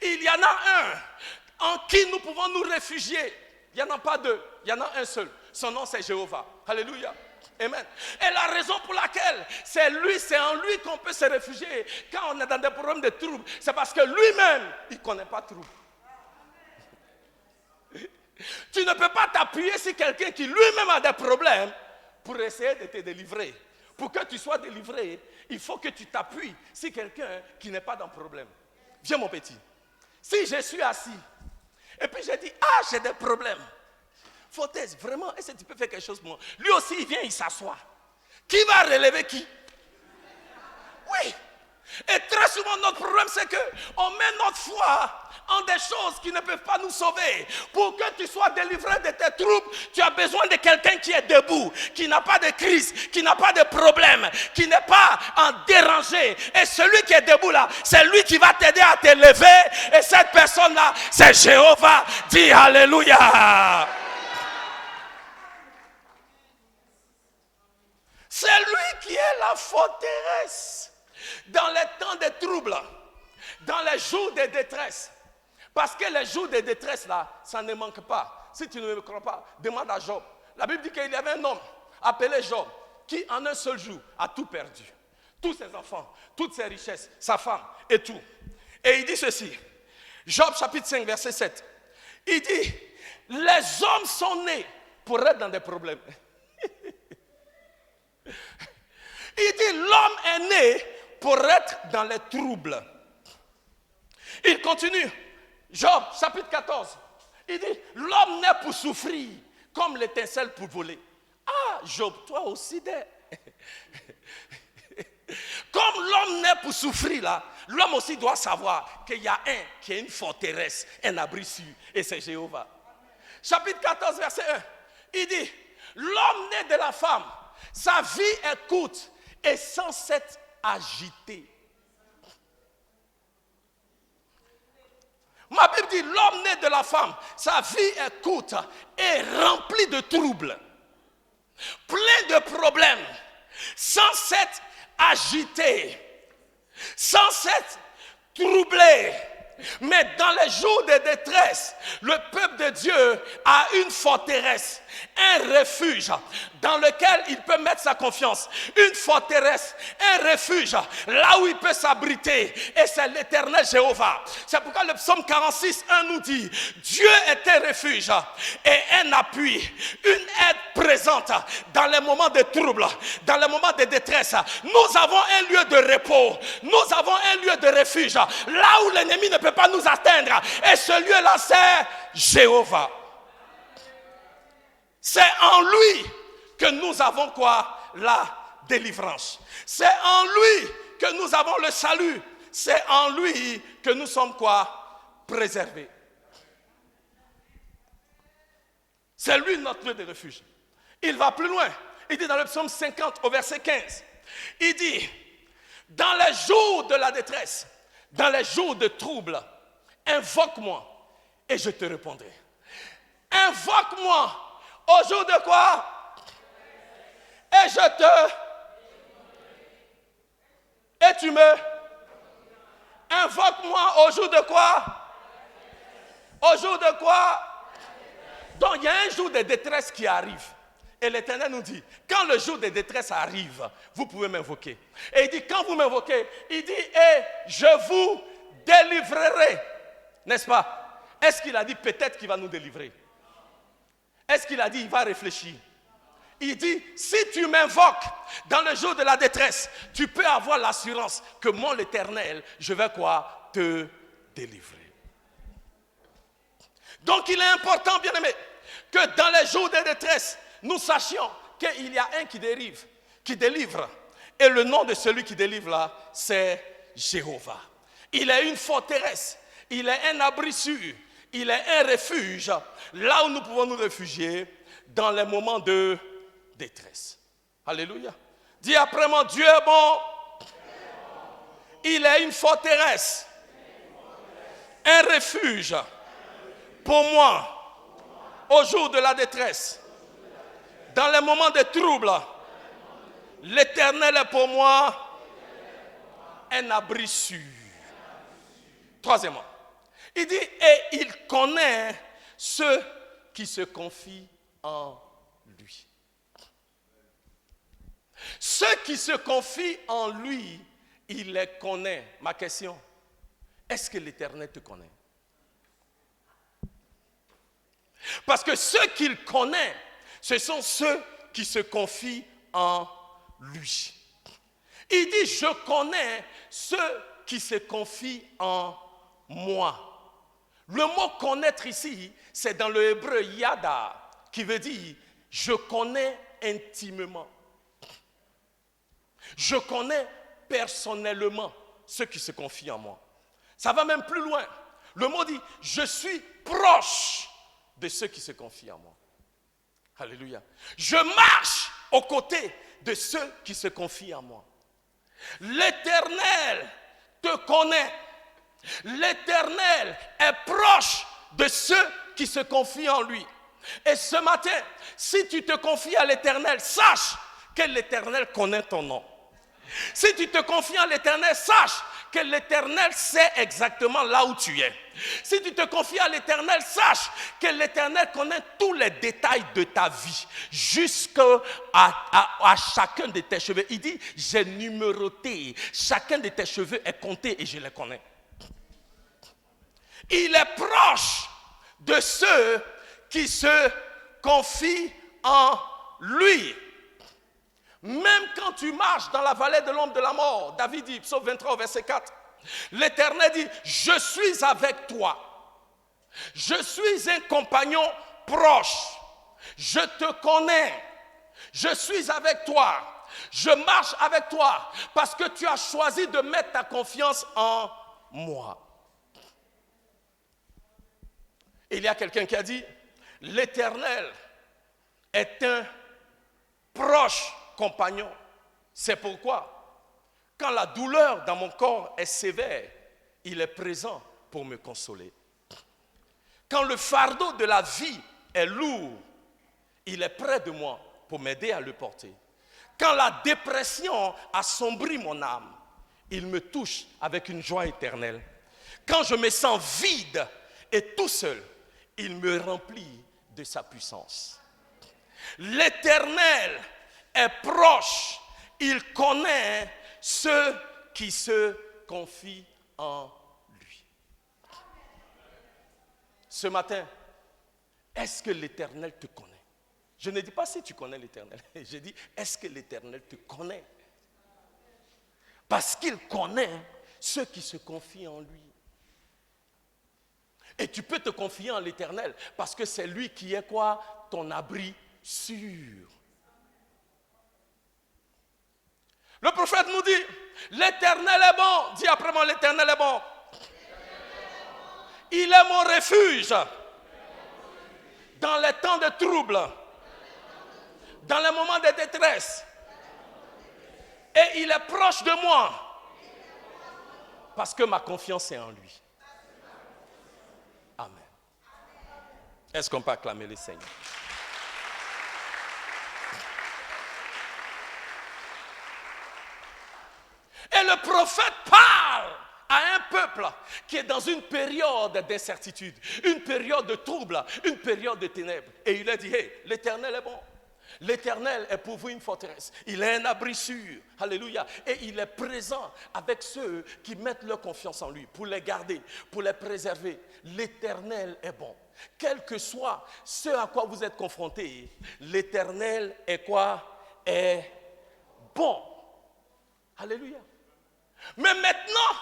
il y en a un en qui nous pouvons nous réfugier. Il n'y en a pas deux, il y en a un seul. Son nom c'est Jéhovah. Alléluia. Amen. Et la raison pour laquelle c'est en lui qu'on peut se réfugier quand on est dans des problèmes de troubles, c'est parce que lui-même, il ne connaît pas de troubles. Tu ne peux pas t'appuyer sur quelqu'un qui lui-même a des problèmes pour essayer de te délivrer. Pour que tu sois délivré, il faut que tu t'appuies sur quelqu'un qui n'est pas dans le problème. Viens mon petit. Si je suis assis et puis je dis, ah j'ai des problèmes. Fautesse, vraiment, est-ce que tu peux faire quelque chose pour moi? Lui aussi il vient, il s'assoit. Qui va relever qui? Oui. Et très souvent notre problème c'est qu'on met notre foi en des choses qui ne peuvent pas nous sauver. Pour que tu sois délivré de tes troubles, tu as besoin de quelqu'un qui est debout, qui n'a pas de crise, qui n'a pas de problème, qui n'est pas en dérangé. Et celui qui est debout là, c'est lui qui va t'aider à te lever. Et cette personne là, c'est Jéhovah. Dis Alléluia. C'est lui qui est la forteresse dans les temps de troubles, dans les jours de détresse. Parce que les jours de détresse là, ça ne manque pas. Si tu ne me crois pas, demande à Job. La Bible dit qu'il y avait un homme appelé Job qui en un seul jour a tout perdu. Tous ses enfants, toutes ses richesses, sa femme et tout. Et il dit ceci, Job chapitre 5 verset 7. Il dit, les hommes sont nés pour être dans des problèmes. Il dit, l'homme est né pour être dans les troubles. Il continue. Job, chapitre 14. Il dit, l'homme naît pour souffrir, comme l'étincelle pour voler. Ah, Job, toi aussi, comme l'homme naît pour souffrir, là, l'homme aussi doit savoir qu'il y a un qui est une forteresse, un abri sûr, et c'est Jéhovah. Chapitre 14, verset 1. Il dit, l'homme né de la femme, sa vie est courte et sans s'être agité. Ma Bible dit, l'homme né de la femme, sa vie est courte et remplie de troubles, plein de problèmes, sans s'être agité, sans s'être troublé. Mais dans les jours de détresse, le peuple de Dieu a une forteresse, un refuge dans lequel il peut mettre sa confiance. Une forteresse, un refuge, là où il peut s'abriter. Et c'est l'Éternel Jéhovah. C'est pourquoi le psaume 46, 1 nous dit, Dieu est un refuge et un appui, une aide présente dans les moments de trouble, dans les moments de détresse. Nous avons un lieu de repos, nous avons un lieu de refuge, là où l'ennemi ne peut pas nous atteindre. Et ce lieu-là, c'est Jéhovah. C'est en lui que nous avons quoi? La délivrance. C'est en lui que nous avons le salut. C'est en lui que nous sommes quoi? Préservés. C'est lui notre lieu de refuge. Il va plus loin. Il dit dans le psaume 50 au verset 15. Il dit, dans les jours de la détresse, dans les jours de trouble, invoque-moi et je te répondrai. Invoque-moi au jour de quoi? Et je te... Et tu me... Invoque-moi au jour de quoi? Au jour de quoi? Donc il y a un jour de détresse qui arrive. Et l'Éternel nous dit, quand le jour de détresse arrive, vous pouvez m'invoquer. Et il dit, quand vous m'invoquez, il dit, et je vous délivrerai. N'est-ce pas? Est-ce qu'il a dit peut-être qu'il va nous délivrer? Est-ce qu'il a dit il va réfléchir? Il dit, si tu m'invoques dans le jour de la détresse, tu peux avoir l'assurance que moi l'Éternel, je vais quoi? Te délivrer. Donc il est important, bien aimé, que dans les jours de détresse, nous sachions qu'il y a un qui délivre. Et le nom de celui qui délivre là, c'est Jéhovah. Il est une forteresse, Il est un abri sûr. Il est un refuge. Là où nous pouvons nous réfugier dans les moments de détresse. Alléluia. Dis après moi, Dieu est bon. Il est une forteresse. Un refuge pour moi au jour de la détresse. Dans les moments de trouble, l'Éternel est pour moi un abri sûr. Troisièmement, il dit, et il connaît ceux qui se confient en lui. Ceux qui se confient en lui, il les connaît. Ma question, est-ce que l'Éternel te connaît? Parce que ceux qu'il connaît, ce sont ceux qui se confient en lui. Il dit, je connais ceux qui se confient en moi. Le mot connaître ici, c'est dans le hébreu yada, qui veut dire, je connais intimement. Je connais personnellement ceux qui se confient en moi. Ça va même plus loin. Le mot dit, je suis proche de ceux qui se confient en moi. Alléluia. Je marche aux côtés de ceux qui se confient en moi. L'Éternel te connaît. L'Éternel est proche de ceux qui se confient en lui. Et ce matin, si tu te confies à l'Éternel, sache que l'Éternel connaît ton nom. Si tu te confies en l'Éternel, sache que l'Éternel sait exactement là où tu es. Si tu te confies à l'Éternel, sache que l'Éternel connaît tous les détails de ta vie, jusqu'à chacun de tes cheveux. Il dit, j'ai numéroté, chacun de tes cheveux est compté et je les connais. Il est proche de ceux qui se confient en lui. Même quand tu marches dans la vallée de l'ombre de la mort, David dit, psaume 23, verset 4, l'Éternel dit, je suis avec toi. Je suis un compagnon proche. Je te connais. Je suis avec toi. Je marche avec toi parce que tu as choisi de mettre ta confiance en moi. Il y a quelqu'un qui a dit, l'Éternel est un proche compagnon. C'est pourquoi, quand la douleur dans mon corps est sévère, il est présent pour me consoler. Quand le fardeau de la vie est lourd, il est près de moi pour m'aider à le porter. Quand la dépression assombrit mon âme, il me touche avec une joie éternelle. Quand je me sens vide et tout seul, il me remplit de sa puissance. L'Éternel est proche, il connaît ceux qui se confient en lui. Ce matin, est-ce que l'Éternel te connaît? Je ne dis pas si tu connais l'Éternel, je dis est-ce que l'Éternel te connaît? Parce qu'il connaît ceux qui se confient en lui. Et tu peux te confier en l'Éternel parce que c'est lui qui est quoi? Ton abri sûr. Le prophète nous dit, l'Éternel est bon. Dis après moi, l'Éternel est bon. Il est mon refuge dans les temps de trouble, dans les moments de détresse. Et il est proche de moi parce que ma confiance est en lui. Amen. Est-ce qu'on peut acclamer le Seigneur? Et le prophète parle à un peuple qui est dans une période d'incertitude, une période de trouble, une période de ténèbres. Et il a dit, hey, l'Éternel est bon. L'Éternel est pour vous une forteresse. Il est un abri sûr. Alléluia. Et il est présent avec ceux qui mettent leur confiance en lui pour les garder, pour les préserver. L'Éternel est bon. Quel que soit ce à quoi vous êtes confrontés, l'Éternel est quoi? Est bon. Alléluia. Mais maintenant,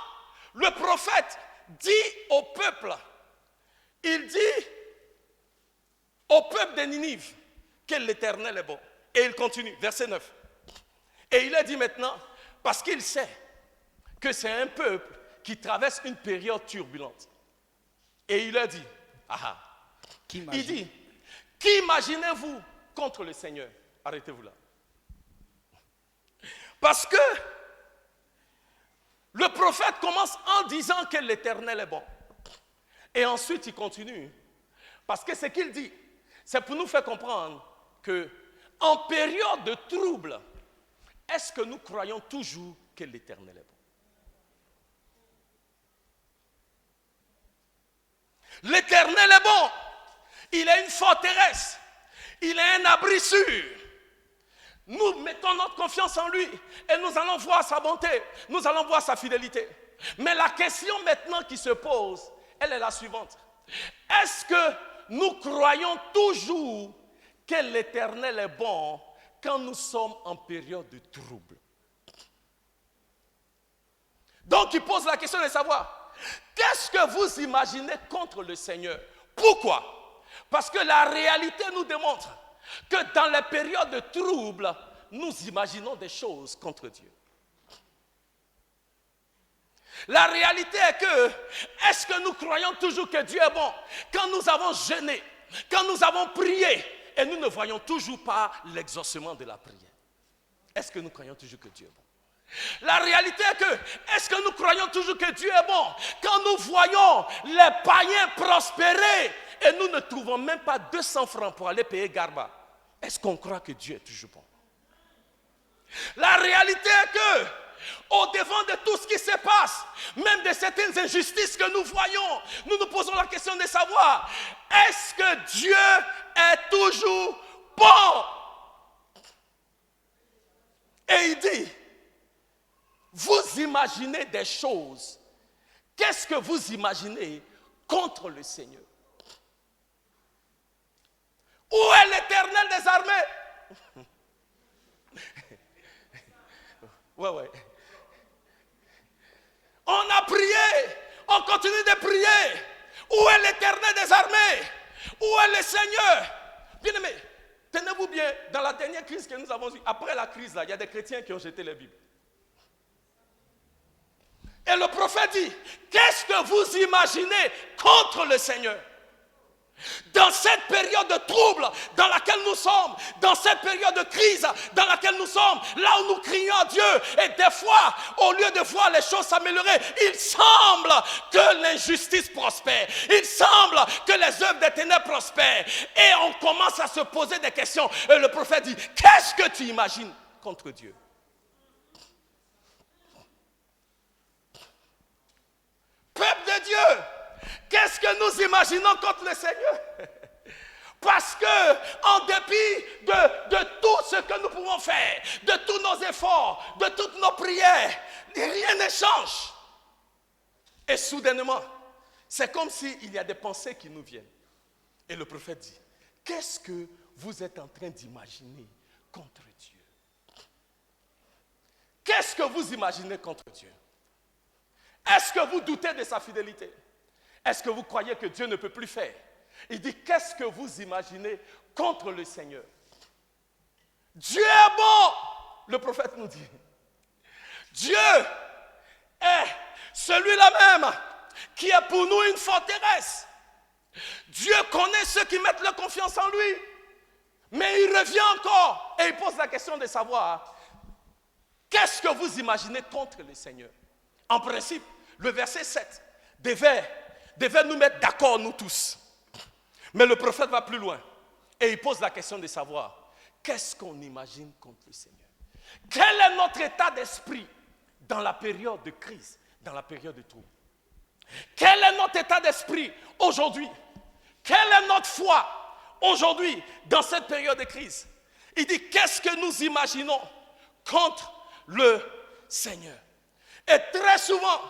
le prophète dit au peuple, il dit au peuple de Ninive que l'Éternel est bon. Et il continue, verset 9. Et il a dit maintenant, parce qu'il sait que c'est un peuple qui traverse une période turbulente. Et il leur dit, il dit, qu'imaginez-vous contre le Seigneur? Arrêtez-vous là. Parce que le prophète commence en disant que l'Éternel est bon. Et ensuite il continue. Parce que ce qu'il dit, c'est pour nous faire comprendre que en période de trouble, est-ce que nous croyons toujours que l'Éternel est bon? L'Éternel est bon. Il est une forteresse. Il est un abri sûr. Nous mettons notre confiance en lui et nous allons voir sa bonté. Nous allons voir sa fidélité. Mais la question maintenant qui se pose, elle est la suivante. Est-ce que nous croyons toujours que l'Éternel est bon quand nous sommes en période de trouble? Donc il pose la question de savoir, qu'est-ce que vous imaginez contre le Seigneur? Pourquoi? Parce que la réalité nous démontre que dans les périodes de trouble, nous imaginons des choses contre Dieu. La réalité est que, est-ce que nous croyons toujours que Dieu est bon quand nous avons jeûné, quand nous avons prié et nous ne voyons toujours pas l'exaucement de la prière? Est-ce que nous croyons toujours que Dieu est bon? La réalité est que, est-ce que nous croyons toujours que Dieu est bon quand nous voyons les païens prospérer et nous ne trouvons même pas 200 francs pour aller payer Garba? Est-ce qu'on croit que Dieu est toujours bon? La réalité est que, au-devant de tout ce qui se passe, même de certaines injustices que nous voyons, nous nous posons la question de savoir, est-ce que Dieu est toujours bon? Et il dit, vous imaginez des choses. Qu'est-ce que vous imaginez contre le Seigneur? Où est l'Éternel des armées? Ouais. On a prié, on continue de prier. Où est l'Éternel des armées? Où est le Seigneur? Bien-aimés, tenez-vous bien, dans la dernière crise que nous avons eue, après la crise, là, il y a des chrétiens qui ont jeté les Bibles. Et le prophète dit, qu'est-ce que vous imaginez contre le Seigneur? Dans cette période de trouble dans laquelle nous sommes, dans cette période de crise dans laquelle nous sommes, là où nous crions à Dieu, et des fois, au lieu de voir les choses s'améliorer, il semble que l'injustice prospère, il semble que les œuvres des ténèbres prospèrent, et on commence à se poser des questions, et le prophète dit, qu'est-ce que tu imagines contre Dieu? Peuple de Dieu, qu'est-ce que nous imaginons contre le Seigneur? Parce que, en dépit de tout ce que nous pouvons faire, de tous nos efforts, de toutes nos prières, rien ne change. Et soudainement, c'est comme s'il y a des pensées qui nous viennent. Et le prophète dit, qu'est-ce que vous êtes en train d'imaginer contre Dieu? Qu'est-ce que vous imaginez contre Dieu? Est-ce que vous doutez de sa fidélité? Est-ce que vous croyez que Dieu ne peut plus faire? Il dit, qu'est-ce que vous imaginez contre le Seigneur? Dieu est bon, le prophète nous dit. Dieu est celui-là même qui est pour nous une forteresse. Dieu connaît ceux qui mettent leur confiance en lui. Mais il revient encore et il pose la question de savoir, qu'est-ce que vous imaginez contre le Seigneur? En principe, le verset 7 devait nous mettre d'accord, nous tous. Mais le prophète va plus loin et il pose la question de savoir, qu'est-ce qu'on imagine contre le Seigneur? Quel est notre état d'esprit dans la période de crise, dans la période de trouble? Quel est notre état d'esprit aujourd'hui? Quelle est notre foi aujourd'hui dans cette période de crise? Il dit, qu'est-ce que nous imaginons contre le Seigneur? Et très souvent,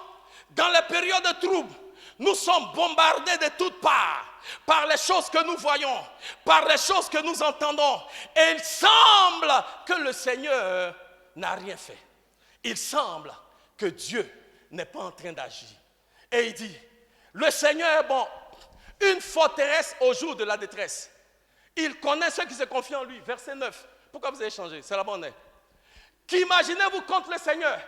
dans les périodes de trouble, nous sommes bombardés de toutes parts par les choses que nous voyons, par les choses que nous entendons. Et il semble que le Seigneur n'a rien fait. Il semble que Dieu n'est pas en train d'agir. Et il dit, le Seigneur est bon, une forteresse au jour de la détresse. Il connaît ceux qui se confient en lui. Verset 9. Pourquoi vous avez changé? C'est la bonne. Qu'imaginez-vous contre le Seigneur?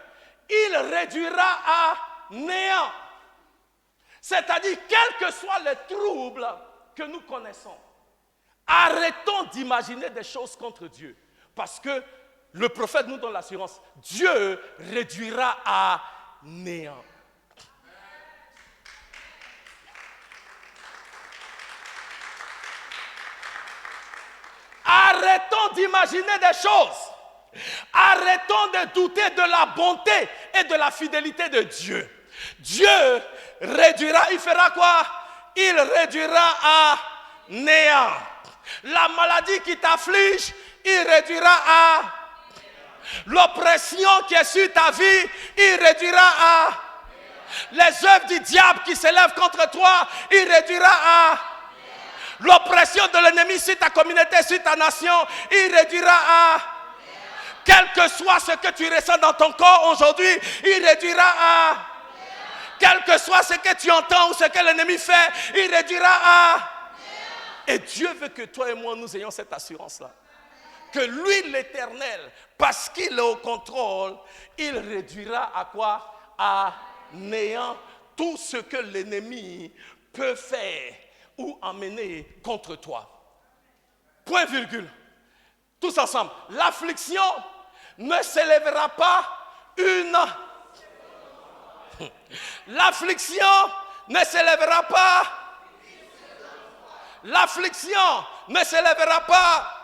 Il réduira à néant C'est-à-dire, quels que soient les troubles que nous connaissons, arrêtons d'imaginer des choses contre Dieu. Parce que le prophète nous donne l'assurance, Dieu réduira à néant. Arrêtons d'imaginer des choses. Arrêtons de douter de la bonté et de la fidélité de Dieu. Dieu réduira, il fera quoi? Il réduira à néant. La maladie qui t'afflige, il réduira à l'oppression qui est sur ta vie, il réduira à les œuvres du diable qui s'élèvent contre toi, il réduira à l'oppression de l'ennemi sur ta communauté, sur ta nation, il réduira à quel que soit ce que tu ressens dans ton corps aujourd'hui, il réduira à quel que soit ce que tu entends ou ce que l'ennemi fait, il réduira à. Et Dieu veut que toi et moi nous ayons cette assurance-là. Que lui, l'Éternel, parce qu'il est au contrôle, il réduira à quoi? À néant tout ce que l'ennemi peut faire ou emmener contre toi. Point virgule. Tous ensemble. L'affliction ne s'élèvera pas une. L'affliction ne s'élèvera pas. L'affliction ne s'élèvera pas.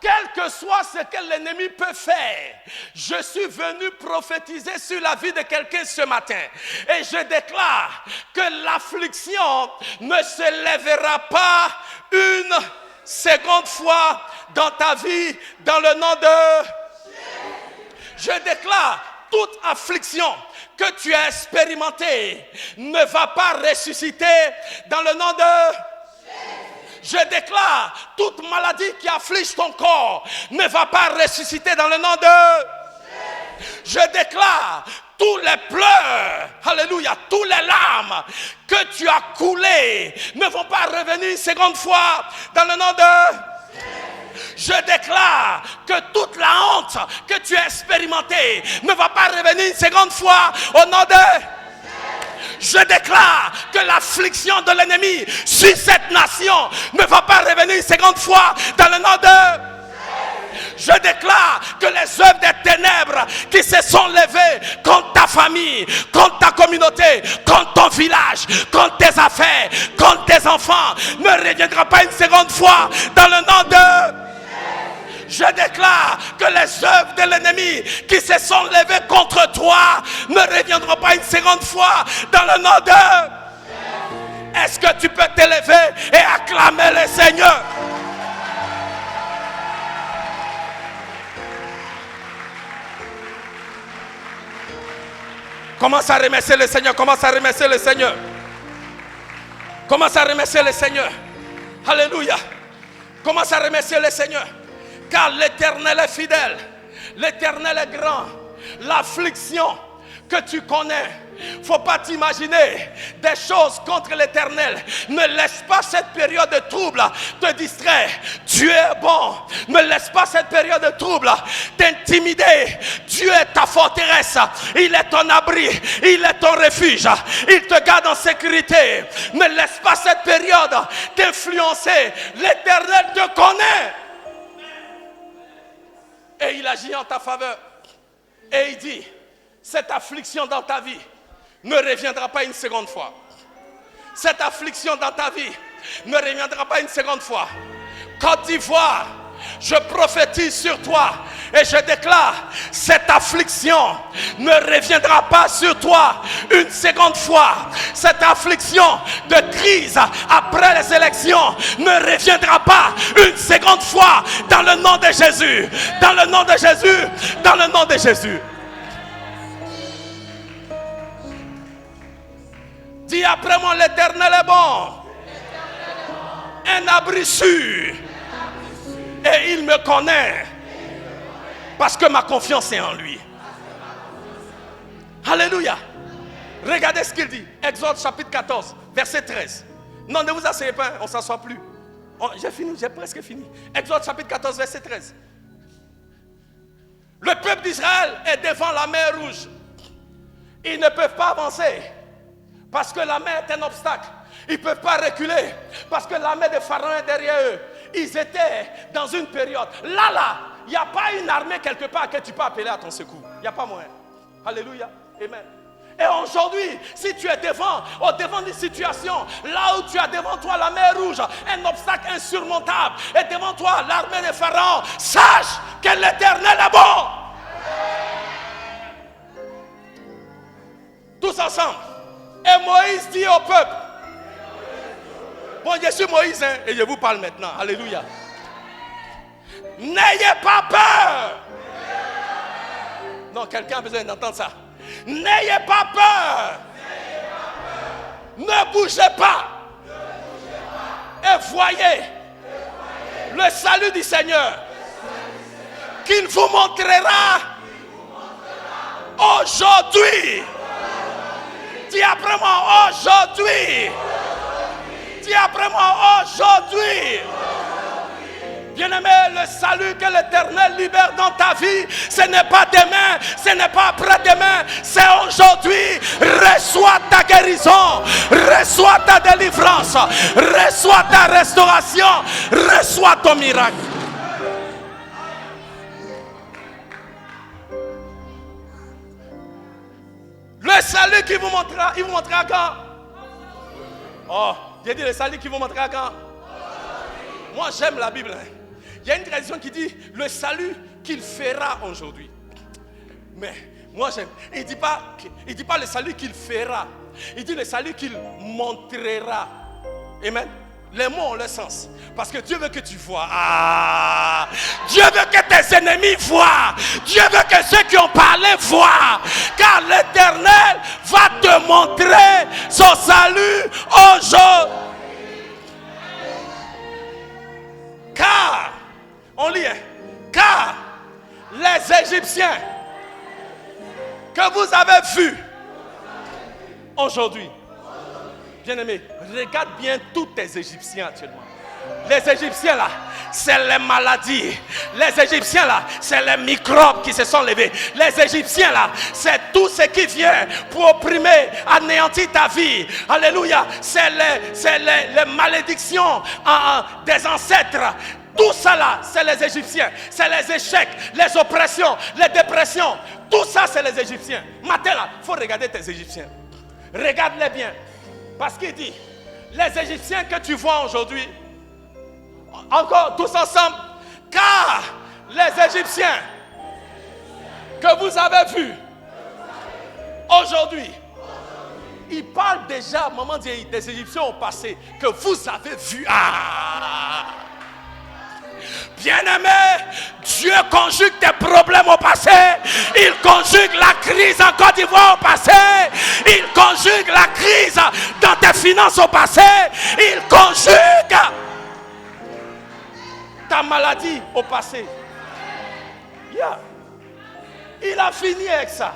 Quel que soit ce que l'ennemi peut faire, je suis venu prophétiser sur la vie de quelqu'un ce matin. Et je déclare que l'affliction ne se lèvera pas une seconde fois dans ta vie, dans le nom de Jésus. Je déclare toute affliction que tu as expérimentée ne va pas ressusciter dans le nom de Jésus. Je déclare, toute maladie qui afflige ton corps ne va pas ressusciter dans le nom de Jésus. Je déclare, tous les pleurs, alléluia, tous les larmes que tu as coulées ne vont pas revenir une seconde fois dans le nom de Jésus. Je déclare que toute la honte que tu as expérimentée ne va pas revenir une seconde fois au nom de Jésus. Je déclare que l'affliction de l'ennemi sur cette nation ne va pas revenir une seconde fois dans le nom de. Je déclare que les œuvres des ténèbres qui se sont levées contre ta famille, contre ta communauté, contre ton village, contre tes affaires, contre tes enfants ne reviendront pas une seconde fois dans le nom de. Je déclare que les œuvres de l'ennemi qui se sont levées contre toi ne reviendront pas une seconde fois dans le nom de. Est-ce que tu peux t'élever et acclamer le Seigneur? Commence à remercier le Seigneur, commence à remercier le Seigneur. Commence à remercier le Seigneur. Alléluia. Commence à remercier le Seigneur. Car l'Éternel est fidèle, l'Éternel est grand. L'affliction que tu connais, il ne faut pas t'imaginer des choses contre l'Éternel. Ne laisse pas cette période de trouble te distraire. Dieu est bon. Ne laisse pas cette période de trouble t'intimider. Dieu est ta forteresse. Il est ton abri. Il est ton refuge. Il te garde en sécurité. Ne laisse pas cette période t'influencer. L'Éternel te connaît. Et il agit en ta faveur. Et il dit, cette affliction dans ta vie ne reviendra pas une seconde fois. Cette affliction dans ta vie ne reviendra pas une seconde fois. Côte d'Ivoire, je prophétise sur toi et je déclare, cette affliction ne reviendra pas sur toi une seconde fois. Cette affliction de crise après les élections ne reviendra pas une seconde fois dans le nom de Jésus. Dans le nom de Jésus. Dans le nom de Jésus. Dis après moi, l'Éternel est bon. Un abri sûr. Et il me connaît. Parce que ma confiance est en lui. Alléluia. Regardez ce qu'il dit. Exode chapitre 14, verset 13. Non, ne vous asseyez pas, on ne s'assoit plus. J'ai fini, j'ai presque fini. Exode chapitre 14, verset 13. Le peuple d'Israël est devant la mer Rouge. Ils ne peuvent pas avancer. Parce que la mer est un obstacle. Ils ne peuvent pas reculer. Parce que l'armée de Pharaon est derrière eux. Ils étaient dans une période. Là, il n'y a pas une armée quelque part que tu peux appeler à ton secours. Il n'y a pas moyen. Alléluia. Amen. Et aujourd'hui, si tu es devant d'une situation, là où tu as devant toi la mer rouge, un obstacle insurmontable, et devant toi l'armée de Pharaon, sache que l'Éternel est bon. Tous ensemble. Et Moïse dit au peuple, bon, je suis Moïse, hein, et je vous parle maintenant. Alléluia. N'ayez pas peur. Non, quelqu'un a besoin d'entendre ça. N'ayez pas peur. Ne bougez pas. Et voyez le salut du Seigneur qu'il vous montrera aujourd'hui. Dis après moi aujourd'hui. Dis après moi aujourd'hui. Bien-aimé, le salut que l'Éternel libère dans ta vie, ce n'est pas demain, ce n'est pas après-demain, c'est aujourd'hui. Reçois ta guérison, reçois ta délivrance, reçois ta restauration, reçois ton miracle. Le salut qui vous montrera, il vous montrera quand? Oh, j'ai dit le salut qui vous montrera quand? Moi j'aime la Bible. Il y a une tradition qui dit le salut qu'il fera aujourd'hui. Mais moi j'aime. Il ne dit pas le salut qu'il fera. Il dit le salut qu'il montrera. Amen. Les mots ont leur sens. Parce que Dieu veut que tu vois. Ah, Dieu veut que tes ennemis voient. Dieu veut que ceux qui ont parlé voient. Car l'Éternel va te montrer son salut aujourd'hui. Car, on lit, car les Égyptiens que vous avez vus aujourd'hui, bien-aimé, regarde bien tous tes Égyptiens actuellement. Les Égyptiens là, c'est les maladies. Les Égyptiens là, c'est les microbes qui se sont levés. Les Égyptiens là, c'est tout ce qui vient pour opprimer, anéantir ta vie. Alléluia. C'est les malédictions des ancêtres. Tout ça là, c'est les Égyptiens. C'est les échecs, les oppressions, les dépressions. Tout ça, c'est les Égyptiens. Matin là, il faut regarder tes Égyptiens. Regarde-les bien. Parce qu'il dit, les Égyptiens que tu vois aujourd'hui, encore tous ensemble, car les Égyptiens que vous avez vus aujourd'hui, ils parlent déjà, maman dit, des Égyptiens au passé, que vous avez vus. Ah! Bien-aimé, Dieu conjugue tes problèmes au passé. Il conjugue la crise en Côte d'Ivoire au passé. Il conjugue la crise dans tes finances au passé. Il conjugue ta maladie au passé. Yeah. Il a fini avec ça.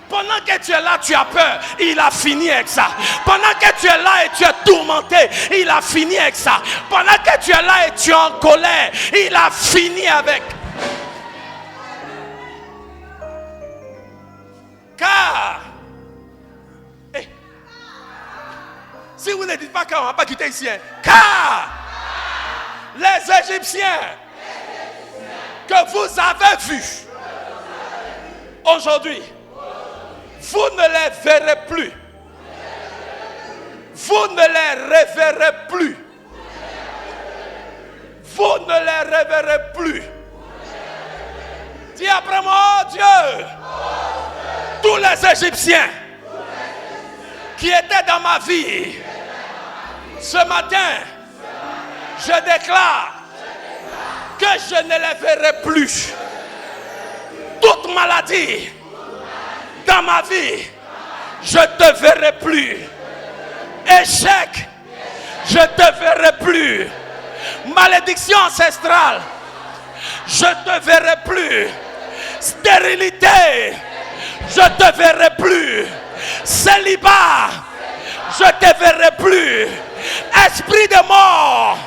Pendant que tu es là, tu as peur. Il a fini avec ça. Pendant que tu es là et tu es tourmenté, il a fini avec ça. Pendant que tu es là et tu es en colère, il a fini avec. Car, si vous ne dites pas car, on ne va pas quitter ici. Hein. Car les Égyptiens que vous avez vus aujourd'hui, vous ne les verrez plus. Vous ne les reverrez plus. Vous ne les reverrez plus. Dis après moi, oh Dieu, tous les Égyptiens qui étaient dans ma vie, ce matin, je déclare que je ne les verrai plus. Toute maladie dans ma vie, je ne te verrai plus. Échec, je ne te verrai plus. Malédiction ancestrale, je ne te verrai plus. Stérilité, je ne te verrai plus. Célibat, je ne te verrai plus. Esprit de mort,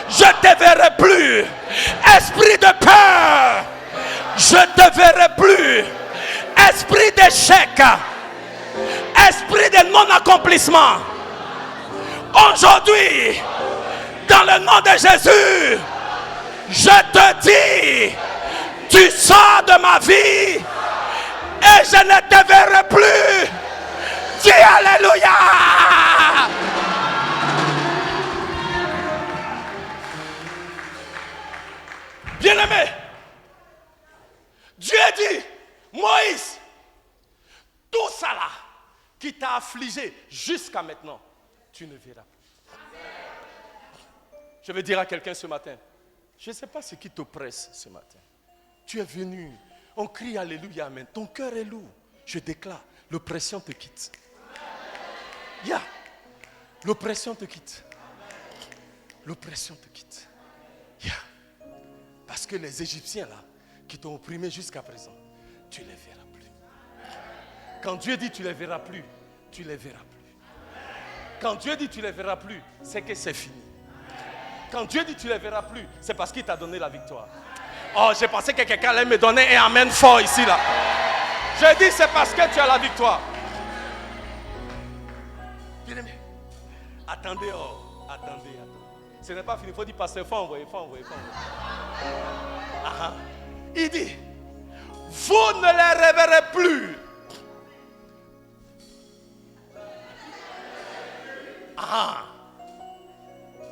je ne te verrai plus. Esprit de peur, je ne te verrai plus. Esprit d'échec, Esprit de non-accomplissement. Aujourd'hui, dans le nom de Jésus, je te dis, tu sors de ma vie et je ne te verrai plus. Dis Alléluia. Bien-aimé, Dieu dit, Moïse, tout ça là qui t'a affligé jusqu'à maintenant, tu ne verras plus. Je vais dire à quelqu'un ce matin, je ne sais pas ce qui t'oppresse ce matin. Tu es venu, on crie Alléluia, Amen. Ton cœur est lourd. Je déclare, l'oppression te quitte. L'oppression te quitte. L'oppression te quitte. Parce que les Égyptiens là, qui t'ont opprimé jusqu'à présent, tu ne les verras plus. Quand Dieu dit tu ne les verras plus, tu ne les verras plus. Quand Dieu dit tu ne les verras plus, c'est que c'est fini. Quand Dieu dit tu ne les verras plus, c'est parce qu'il t'a donné la victoire. Oh, j'ai pensé que quelqu'un allait me donner un amen fort ici là. Je dis c'est parce que tu as la victoire. Bien-aimé, attendez, attendez. Ce n'est pas fini, il faut dire pasteur, il faut envoyer. Il dit, vous ne les reverrez plus.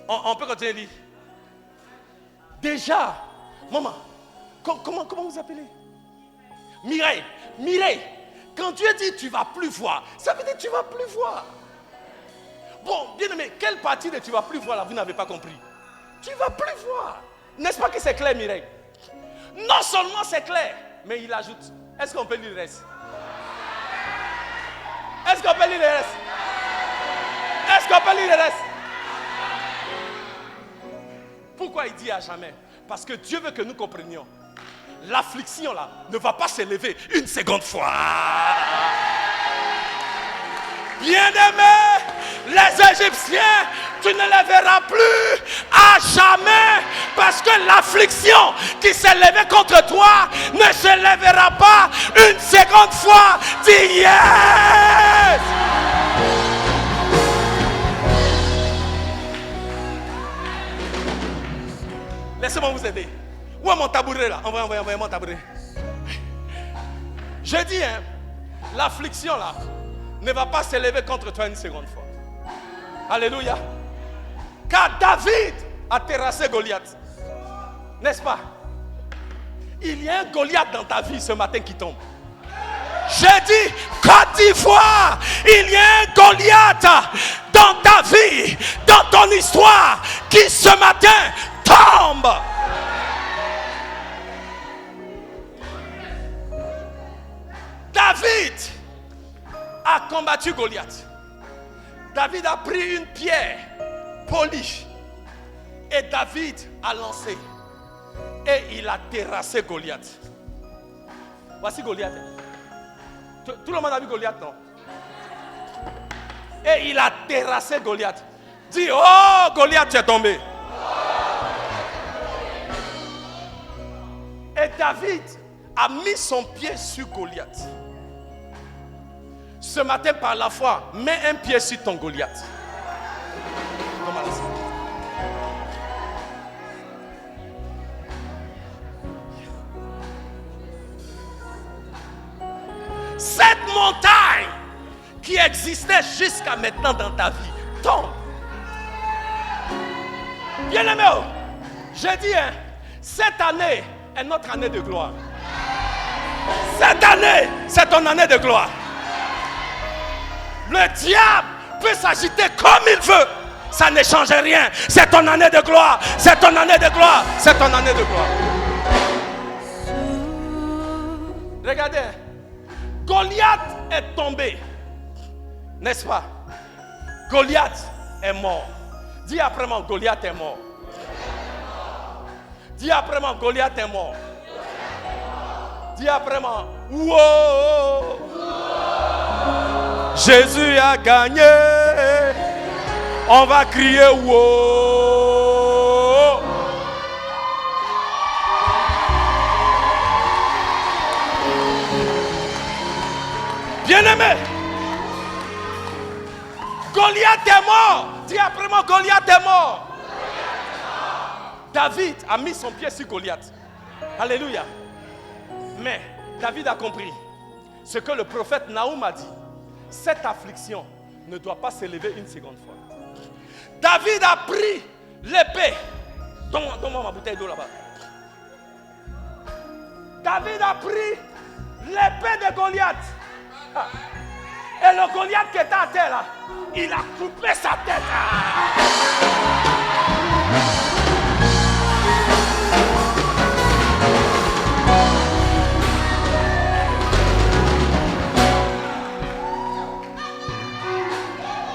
On peut continuer à lire. Déjà, maman, comment vous appelez? Mireille, quand Dieu dit tu ne vas plus voir, ça veut dire que tu ne vas plus voir. Bon, bien aimé, quelle partie de tu ne vas plus voir là, vous n'avez pas compris? Tu ne vas plus voir. N'est-ce pas que c'est clair, Mireille? Non seulement c'est clair, mais il ajoute. Est-ce qu'on peut lire le reste? Est-ce qu'on peut lire le reste? Est-ce qu'on peut lire le reste? Pourquoi il dit à jamais? Parce que Dieu veut que nous comprenions. L'affliction là ne va pas s'élever une seconde fois. Bien-aimé, les Égyptiens, tu ne les verras plus à jamais, parce que l'affliction qui s'est levée contre toi ne se lèvera pas une seconde fois. Dis yes! Laissez-moi vous aider. Où est mon tabouret là? Envoyez mon tabouret. Je dis, l'affliction là ne va pas s'élever contre toi une seconde fois. Alléluia. Car David a terrassé Goliath. N'est-ce pas? Il y a un Goliath dans ta vie ce matin qui tombe. J'ai dit, Côte d'Ivoire, il y a un Goliath dans ta vie, dans ton histoire, qui ce matin tombe. David a combattu Goliath. David a pris une pierre polie et David a lancé et il a terrassé Goliath. Voici Goliath. Tout le monde a vu Goliath, non? Et il a terrassé Goliath. Dis, oh Goliath, tu es tombé. Et David a mis son pied sur Goliath. Ce matin, par la foi, mets un pied sur ton Goliath. Cette montagne qui existait jusqu'à maintenant dans ta vie tombe. Bien-aimé, je dis, cette année est notre année de gloire. Cette année, c'est ton année de gloire. Le diable peut s'agiter comme il veut. Ça ne change rien. C'est ton année de gloire. C'est ton année de gloire. C'est ton année de gloire. Regardez. Goliath est tombé. N'est-ce pas? Goliath est mort. Dis après moi, Goliath est mort. Dis après moi, Goliath est mort. Dis après moi, wow. Jésus a gagné. On va crier wow. Bien-aimé, Goliath est mort. Dis après moi, Goliath est mort. David a mis son pied sur Goliath. Alléluia. Mais David a compris ce que le prophète Naoum a dit. Cette affliction ne doit pas s'élever une seconde fois. David a pris l'épée. Donne-moi ma bouteille d'eau là-bas. David a pris l'épée de Goliath. Et le Goliath qui était à terre là, il a coupé sa tête.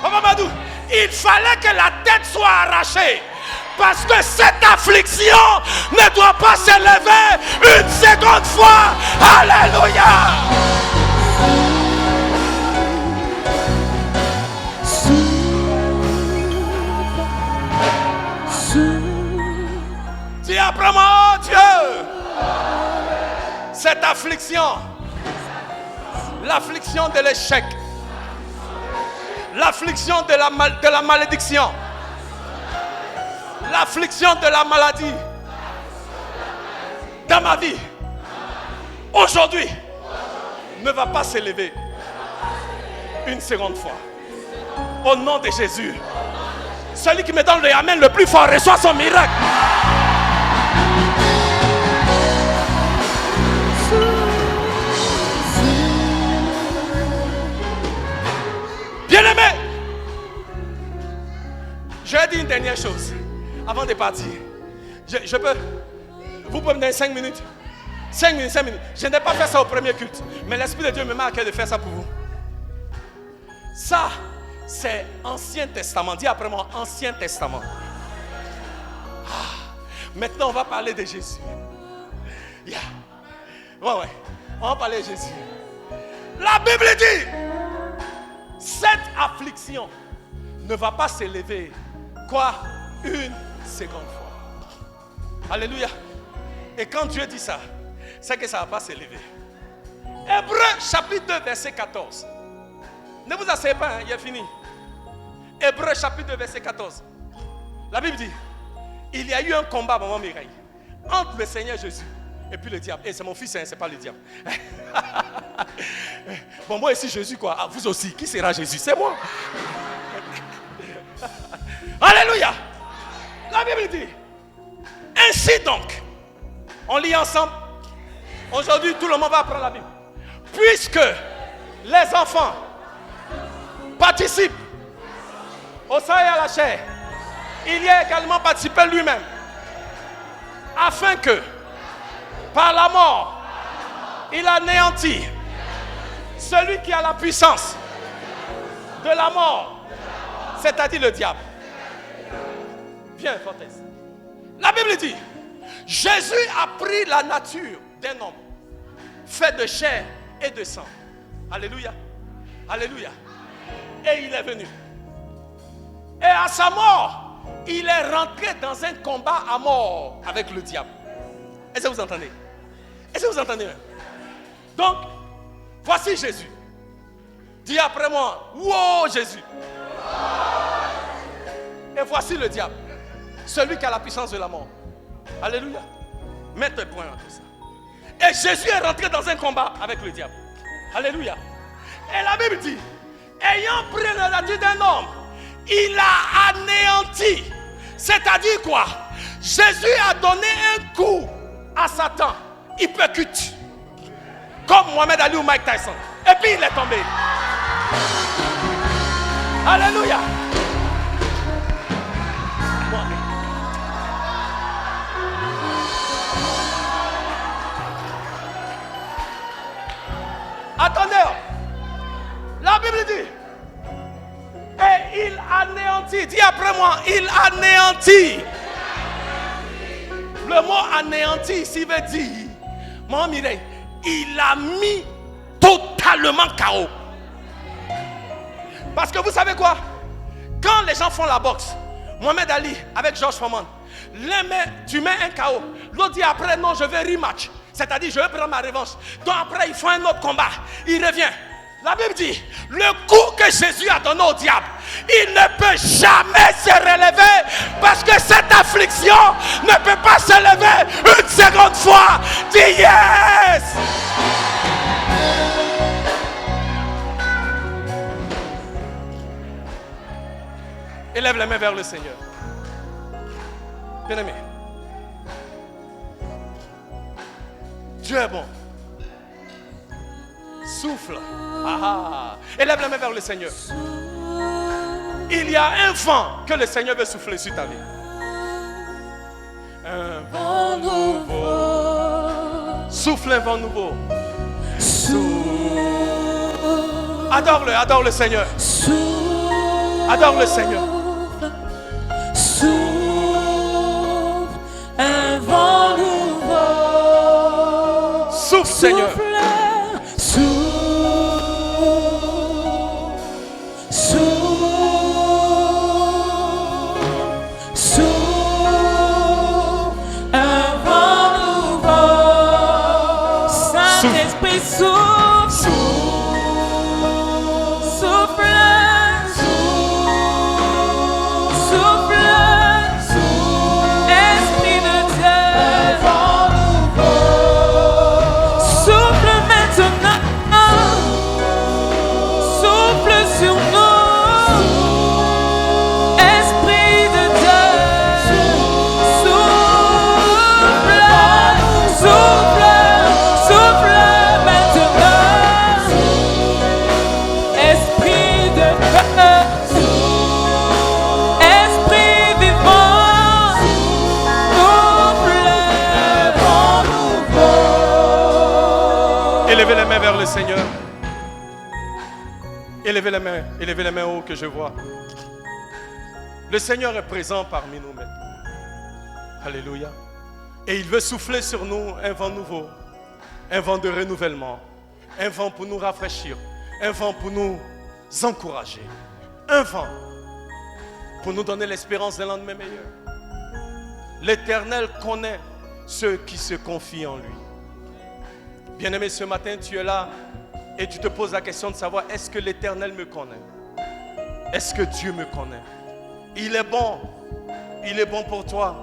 Mamadou, il fallait que la tête soit arrachée. Parce que cette affliction ne doit pas s'élever une seconde fois. Alléluia. Dis après moi, oh Dieu, cette affliction, l'affliction de l'échec, l'affliction de la malédiction, l'affliction de la maladie dans ma vie, aujourd'hui, ne va pas s'élever une seconde fois. Au nom de Jésus, celui qui me donne le amen le plus fort reçoit son miracle. Bien-aimé, je vais dire une dernière chose avant de partir. Je peux. Vous pouvez me donner 5 minutes. 5 minutes, 5 minutes. Je n'ai pas fait ça au premier culte, mais l'Esprit de Dieu me met à cœur de faire ça pour vous. Ça, c'est Ancien Testament. Dis après moi, Ancien Testament. Maintenant, on va parler de Jésus. Yeah. Ouais. On va parler de Jésus. La Bible dit, cette affliction ne va pas s'élever. Quoi? Une seconde fois. Alléluia. Et quand Dieu dit ça, c'est que ça ne va pas s'élever. Hébreux chapitre 2 verset 14. Ne vous asseyez pas, il est fini. Hébreux chapitre 2 verset 14. La Bible dit, il y a eu un combat, maman Mireille, entre le Seigneur Jésus et puis le diable. Et c'est mon fils, hein, c'est pas le diable. Bon, moi ici Jésus quoi. Ah, vous aussi, qui sera Jésus? C'est moi. Alléluia. La Bible dit, ainsi donc, on lit ensemble. Aujourd'hui, tout le monde va apprendre la Bible. Puisque les enfants participent au sang et à la chair, il y a également participé lui-même, afin que, par la mort, il anéantit celui qui a la puissance de la mort, c'est-à-dire le diable. Viens, Fortesse. La Bible dit, Jésus a pris la nature d'un homme, fait de chair et de sang. Alléluia. Alléluia. Et il est venu. Et à sa mort, il est rentré dans un combat à mort avec le diable. Est-ce que vous entendez? Est-ce que vous entendez? Donc, voici Jésus. Dis après moi, wow Jésus. Et voici le diable, celui qui a la puissance de la mort. Alléluia. Mets un point dans tout ça. Et Jésus est rentré dans un combat avec le diable. Alléluia. Et la Bible dit, ayant pris la nature d'un homme, il a anéanti. C'est-à-dire quoi? Jésus a donné un coup à Satan, hypercute, comme Mohamed Ali ou Mike Tyson. Et puis il est tombé. Alléluia. Attendez, la Bible dit, et il anéantit, dis après moi, il anéantit. Le mot anéanti ici veut dire, maman Mireille, il a mis totalement KO. Parce que vous savez quoi? Quand les gens font la boxe, Mohamed Ali avec George Foreman, tu mets un KO, l'autre dit après non, je veux rematch. C'est-à-dire, je vais prendre ma revanche. Donc après, ils font un autre combat. Il revient. La Bible dit, le coup que Jésus a donné au diable, il ne peut jamais se relever parce que cette affliction ne peut pas se lever une seconde fois. Dis yes! Élève les mains vers le Seigneur. Bien-aimé, Dieu est bon. Souffle. Ah. Élève la main vers le Seigneur. Il y a un vent que le Seigneur veut souffler sur ta vie. Un vent nouveau. Souffle un vent nouveau. Adore-le, adore le Seigneur. Adore le Seigneur. Un vent nouveau. Souffle, Seigneur. Saint-Esprit souffle, souffle, souffle, Esprit de Dieu, souffle maintenant, souffle sur nous, Esprit de Dieu, souffle, souffle. Élevez les mains vers le Seigneur. Élevez les mains haut que je vois. Le Seigneur est présent parmi nous maintenant. Alléluia. Et il veut souffler sur nous un vent nouveau, un vent de renouvellement, un vent pour nous rafraîchir, un vent pour nous encourager, un vent pour nous donner l'espérance d'un lendemain meilleur. L'Éternel connaît ceux qui se confient en lui. Bien-aimé, ce matin, tu es là et tu te poses la question de savoir, est-ce que l'Éternel me connaît? Est-ce que Dieu me connaît? Il est bon pour toi.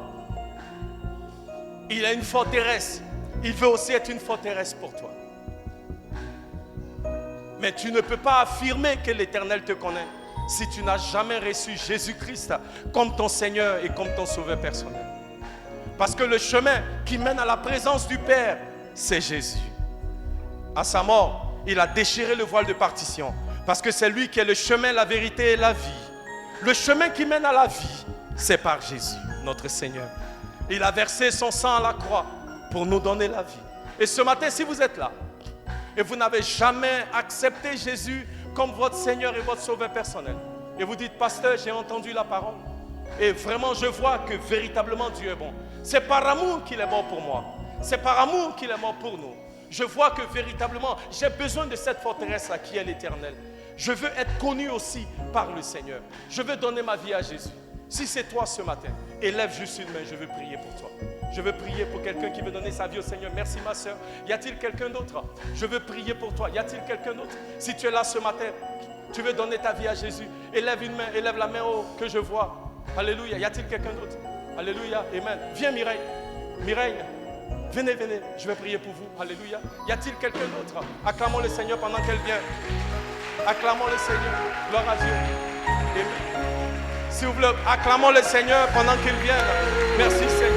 Il est une forteresse. Il veut aussi être une forteresse pour toi. Mais tu ne peux pas affirmer que l'Éternel te connaît si tu n'as jamais reçu Jésus-Christ comme ton Seigneur et comme ton Sauveur personnel. Parce que le chemin qui mène à la présence du Père, c'est Jésus. À sa mort, il a déchiré le voile de partition. Parce que c'est lui qui est le chemin, la vérité et la vie. Le chemin qui mène à la vie, c'est par Jésus, notre Seigneur. Il a versé son sang à la croix pour nous donner la vie. Et ce matin, si vous êtes là et vous n'avez jamais accepté Jésus comme votre Seigneur et votre Sauveur personnel, et vous dites, pasteur, j'ai entendu la parole et vraiment je vois que véritablement Dieu est bon. C'est par amour qu'il est mort pour moi. C'est par amour qu'il est mort pour nous. Je vois que véritablement, j'ai besoin de cette forteresse-là qui est l'Éternel. Je veux être connu aussi par le Seigneur. Je veux donner ma vie à Jésus. Si c'est toi ce matin, élève juste une main, je veux prier pour toi. Je veux prier pour quelqu'un qui veut donner sa vie au Seigneur. Merci ma soeur. Y a-t-il quelqu'un d'autre? Je veux prier pour toi. Y a-t-il quelqu'un d'autre? Si tu es là ce matin, tu veux donner ta vie à Jésus, élève une main, élève la main haut que je vois. Alléluia. Y a-t-il quelqu'un d'autre? Alléluia. Amen. Viens Mireille. Mireille. Venez, je vais prier pour vous. Alléluia. Y a-t-il quelqu'un d'autre? Acclamons le Seigneur pendant qu'elle vient. Acclamons le Seigneur. Gloire à Dieu. Amen. S'il vous plaît, acclamons le Seigneur pendant qu'il vient. Merci Seigneur.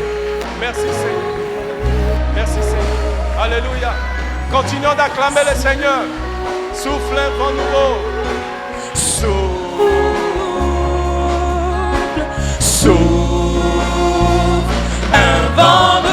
Merci Seigneur. Merci Seigneur. Alléluia. Continuons d'acclamer le Seigneur. Souffle un vent nouveau. Souffle. Souffle. Un vent nouveau.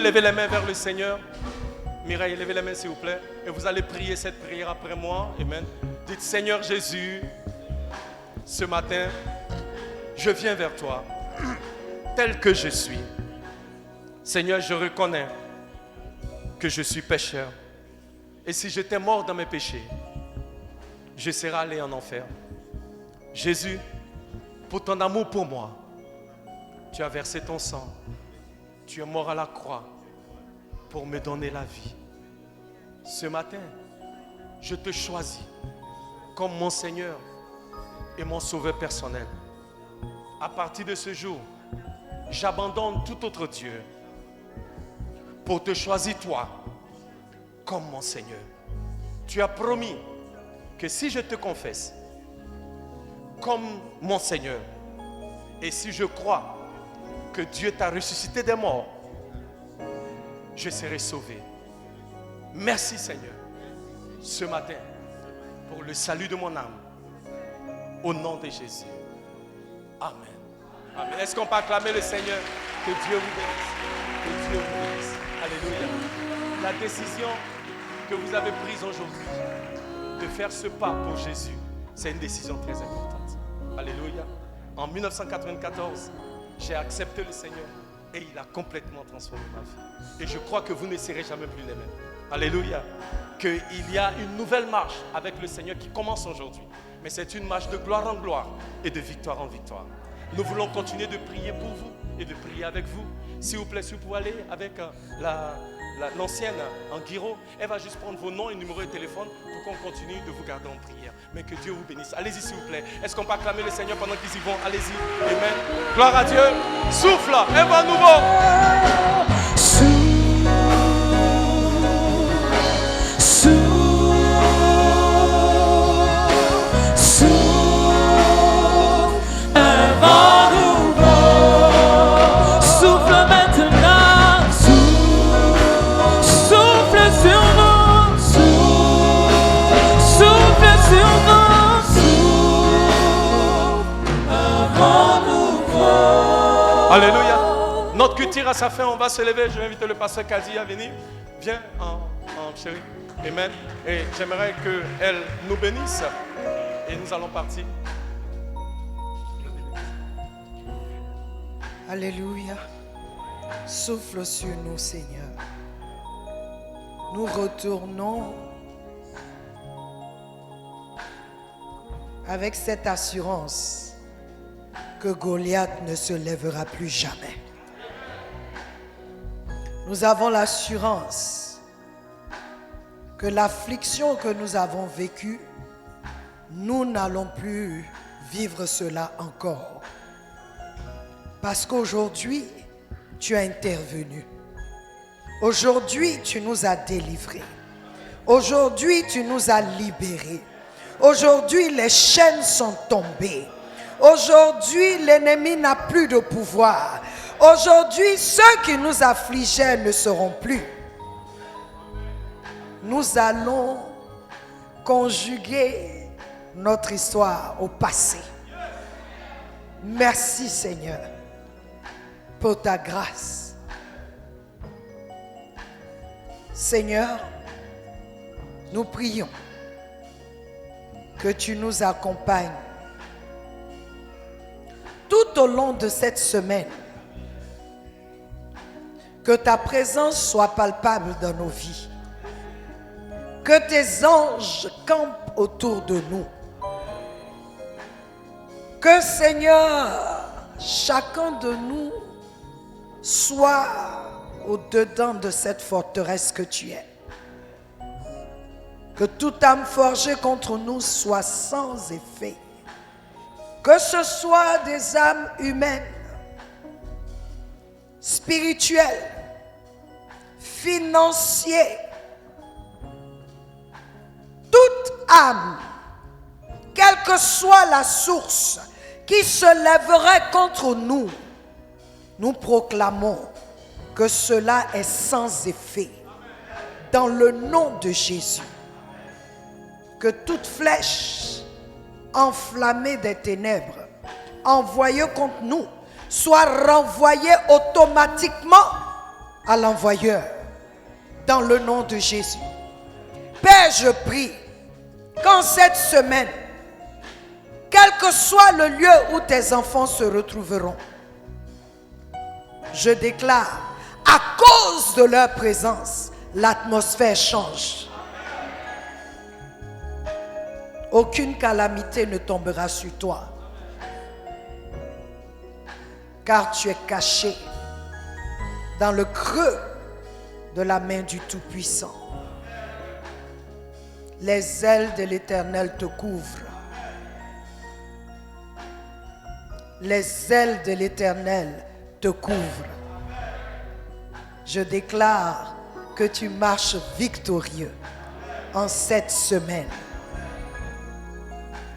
Levez les mains vers le Seigneur. Mireille, levez les mains s'il vous plaît. Et vous allez prier cette prière après moi. Amen. Dites, Seigneur Jésus, ce matin, je viens vers toi, tel que je suis. Seigneur, je reconnais que je suis pécheur. Et si j'étais mort dans mes péchés, je serais allé en enfer. Jésus, pour ton amour pour moi, tu as versé ton sang. Tu es mort à la croix pour me donner la vie. Ce matin, je te choisis comme mon Seigneur et mon sauveur personnel. À partir de ce jour, j'abandonne tout autre Dieu pour te choisir toi comme mon Seigneur. Tu as promis que si je te confesse comme mon Seigneur et si je crois que Dieu t'a ressuscité des morts, je serai sauvé. Merci Seigneur, ce matin, pour le salut de mon âme, au nom de Jésus. Amen. Amen. Est-ce qu'on peut acclamer le Seigneur? Que Dieu vous bénisse. Que Dieu vous bénisse. Alléluia. La décision que vous avez prise aujourd'hui de faire ce pas pour Jésus, c'est une décision très importante. Alléluia. En 1994, j'ai accepté le Seigneur et il a complètement transformé ma vie. Et je crois que vous ne serez jamais plus les mêmes. Alléluia. Qu'il y a une nouvelle marche avec le Seigneur qui commence aujourd'hui. Mais c'est une marche de gloire en gloire et de victoire en victoire. Nous voulons continuer de prier pour vous et de prier avec vous. S'il vous plaît, si vous pouvez aller avec l'ancienne en guiro, elle va juste prendre vos noms et numéros de téléphone pour qu'on continue de vous garder en prière. Mais que Dieu vous bénisse. Allez-y s'il vous plaît. Est-ce qu'on peut acclamer le Seigneur pendant qu'ils y vont? Allez-y. Amen. Gloire à Dieu. Souffle. Un vent nouveau. Alléluia. Notre culte tire à sa fin, on va se lever. Je vais inviter le pasteur Kadi à venir. Viens en chérie. Amen. Et j'aimerais qu'elle nous bénisse. Et nous allons partir. Alléluia. Souffle sur nous, Seigneur. Nous retournons avec cette assurance que Goliath ne se lèvera plus jamais. Nous avons l'assurance que l'affliction que nous avons vécue, nous n'allons plus vivre cela encore. Parce qu'aujourd'hui, tu as intervenu. Aujourd'hui, tu nous as délivrés. Aujourd'hui, tu nous as libérés. Aujourd'hui, les chaînes sont tombées. Aujourd'hui, l'ennemi n'a plus de pouvoir. Aujourd'hui, ceux qui nous affligeaient ne seront plus. Nous allons conjuguer notre histoire au passé. Merci Seigneur pour ta grâce. Seigneur, nous prions que tu nous accompagnes tout au long de cette semaine, que ta présence soit palpable dans nos vies, que tes anges campent autour de nous, que Seigneur, chacun de nous soit au-dedans de cette forteresse que tu es, que toute âme forgée contre nous soit sans effet. Que ce soit des âmes humaines, spirituelles, financières, toute âme, quelle que soit la source qui se lèverait contre nous, nous proclamons que cela est sans effet. Dans le nom de Jésus, que toute flèche enflammée des ténèbres, envoyée contre nous, soit renvoyée automatiquement à l'envoyeur. dans le nom de Jésus. Père, je prie qu'en cette semaine, quel que soit le lieu où tes enfants se retrouveront, je déclare, à cause de leur présence, l'atmosphère change. Aucune calamité ne tombera sur toi, car tu es caché dans le creux de la main du Tout-Puissant. Les ailes de l'Éternel te couvrent. Les ailes de l'Éternel te couvrent. Je déclare que tu marches victorieux en cette semaine.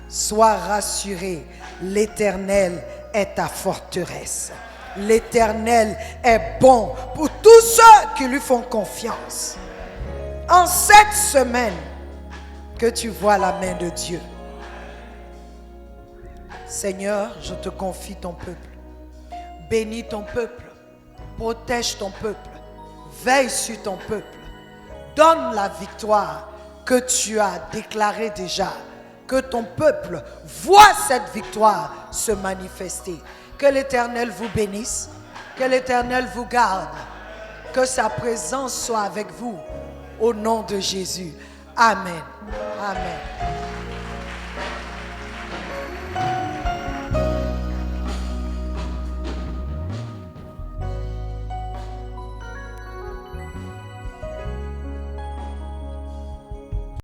Sois rassuré, l'Éternel est ta forteresse. L'Éternel est bon pour tous ceux qui lui font confiance. En cette semaine, que tu vois la main de Dieu. Seigneur, je te confie ton peuple. Bénis ton peuple. Protège ton peuple. Veille sur ton peuple. Donne la victoire que tu as déclarée déjà. Que ton peuple voit cette victoire se manifester. Que l'Éternel vous bénisse. Que l'Éternel vous garde. Que sa présence soit avec vous. Au nom de Jésus. Amen. Amen.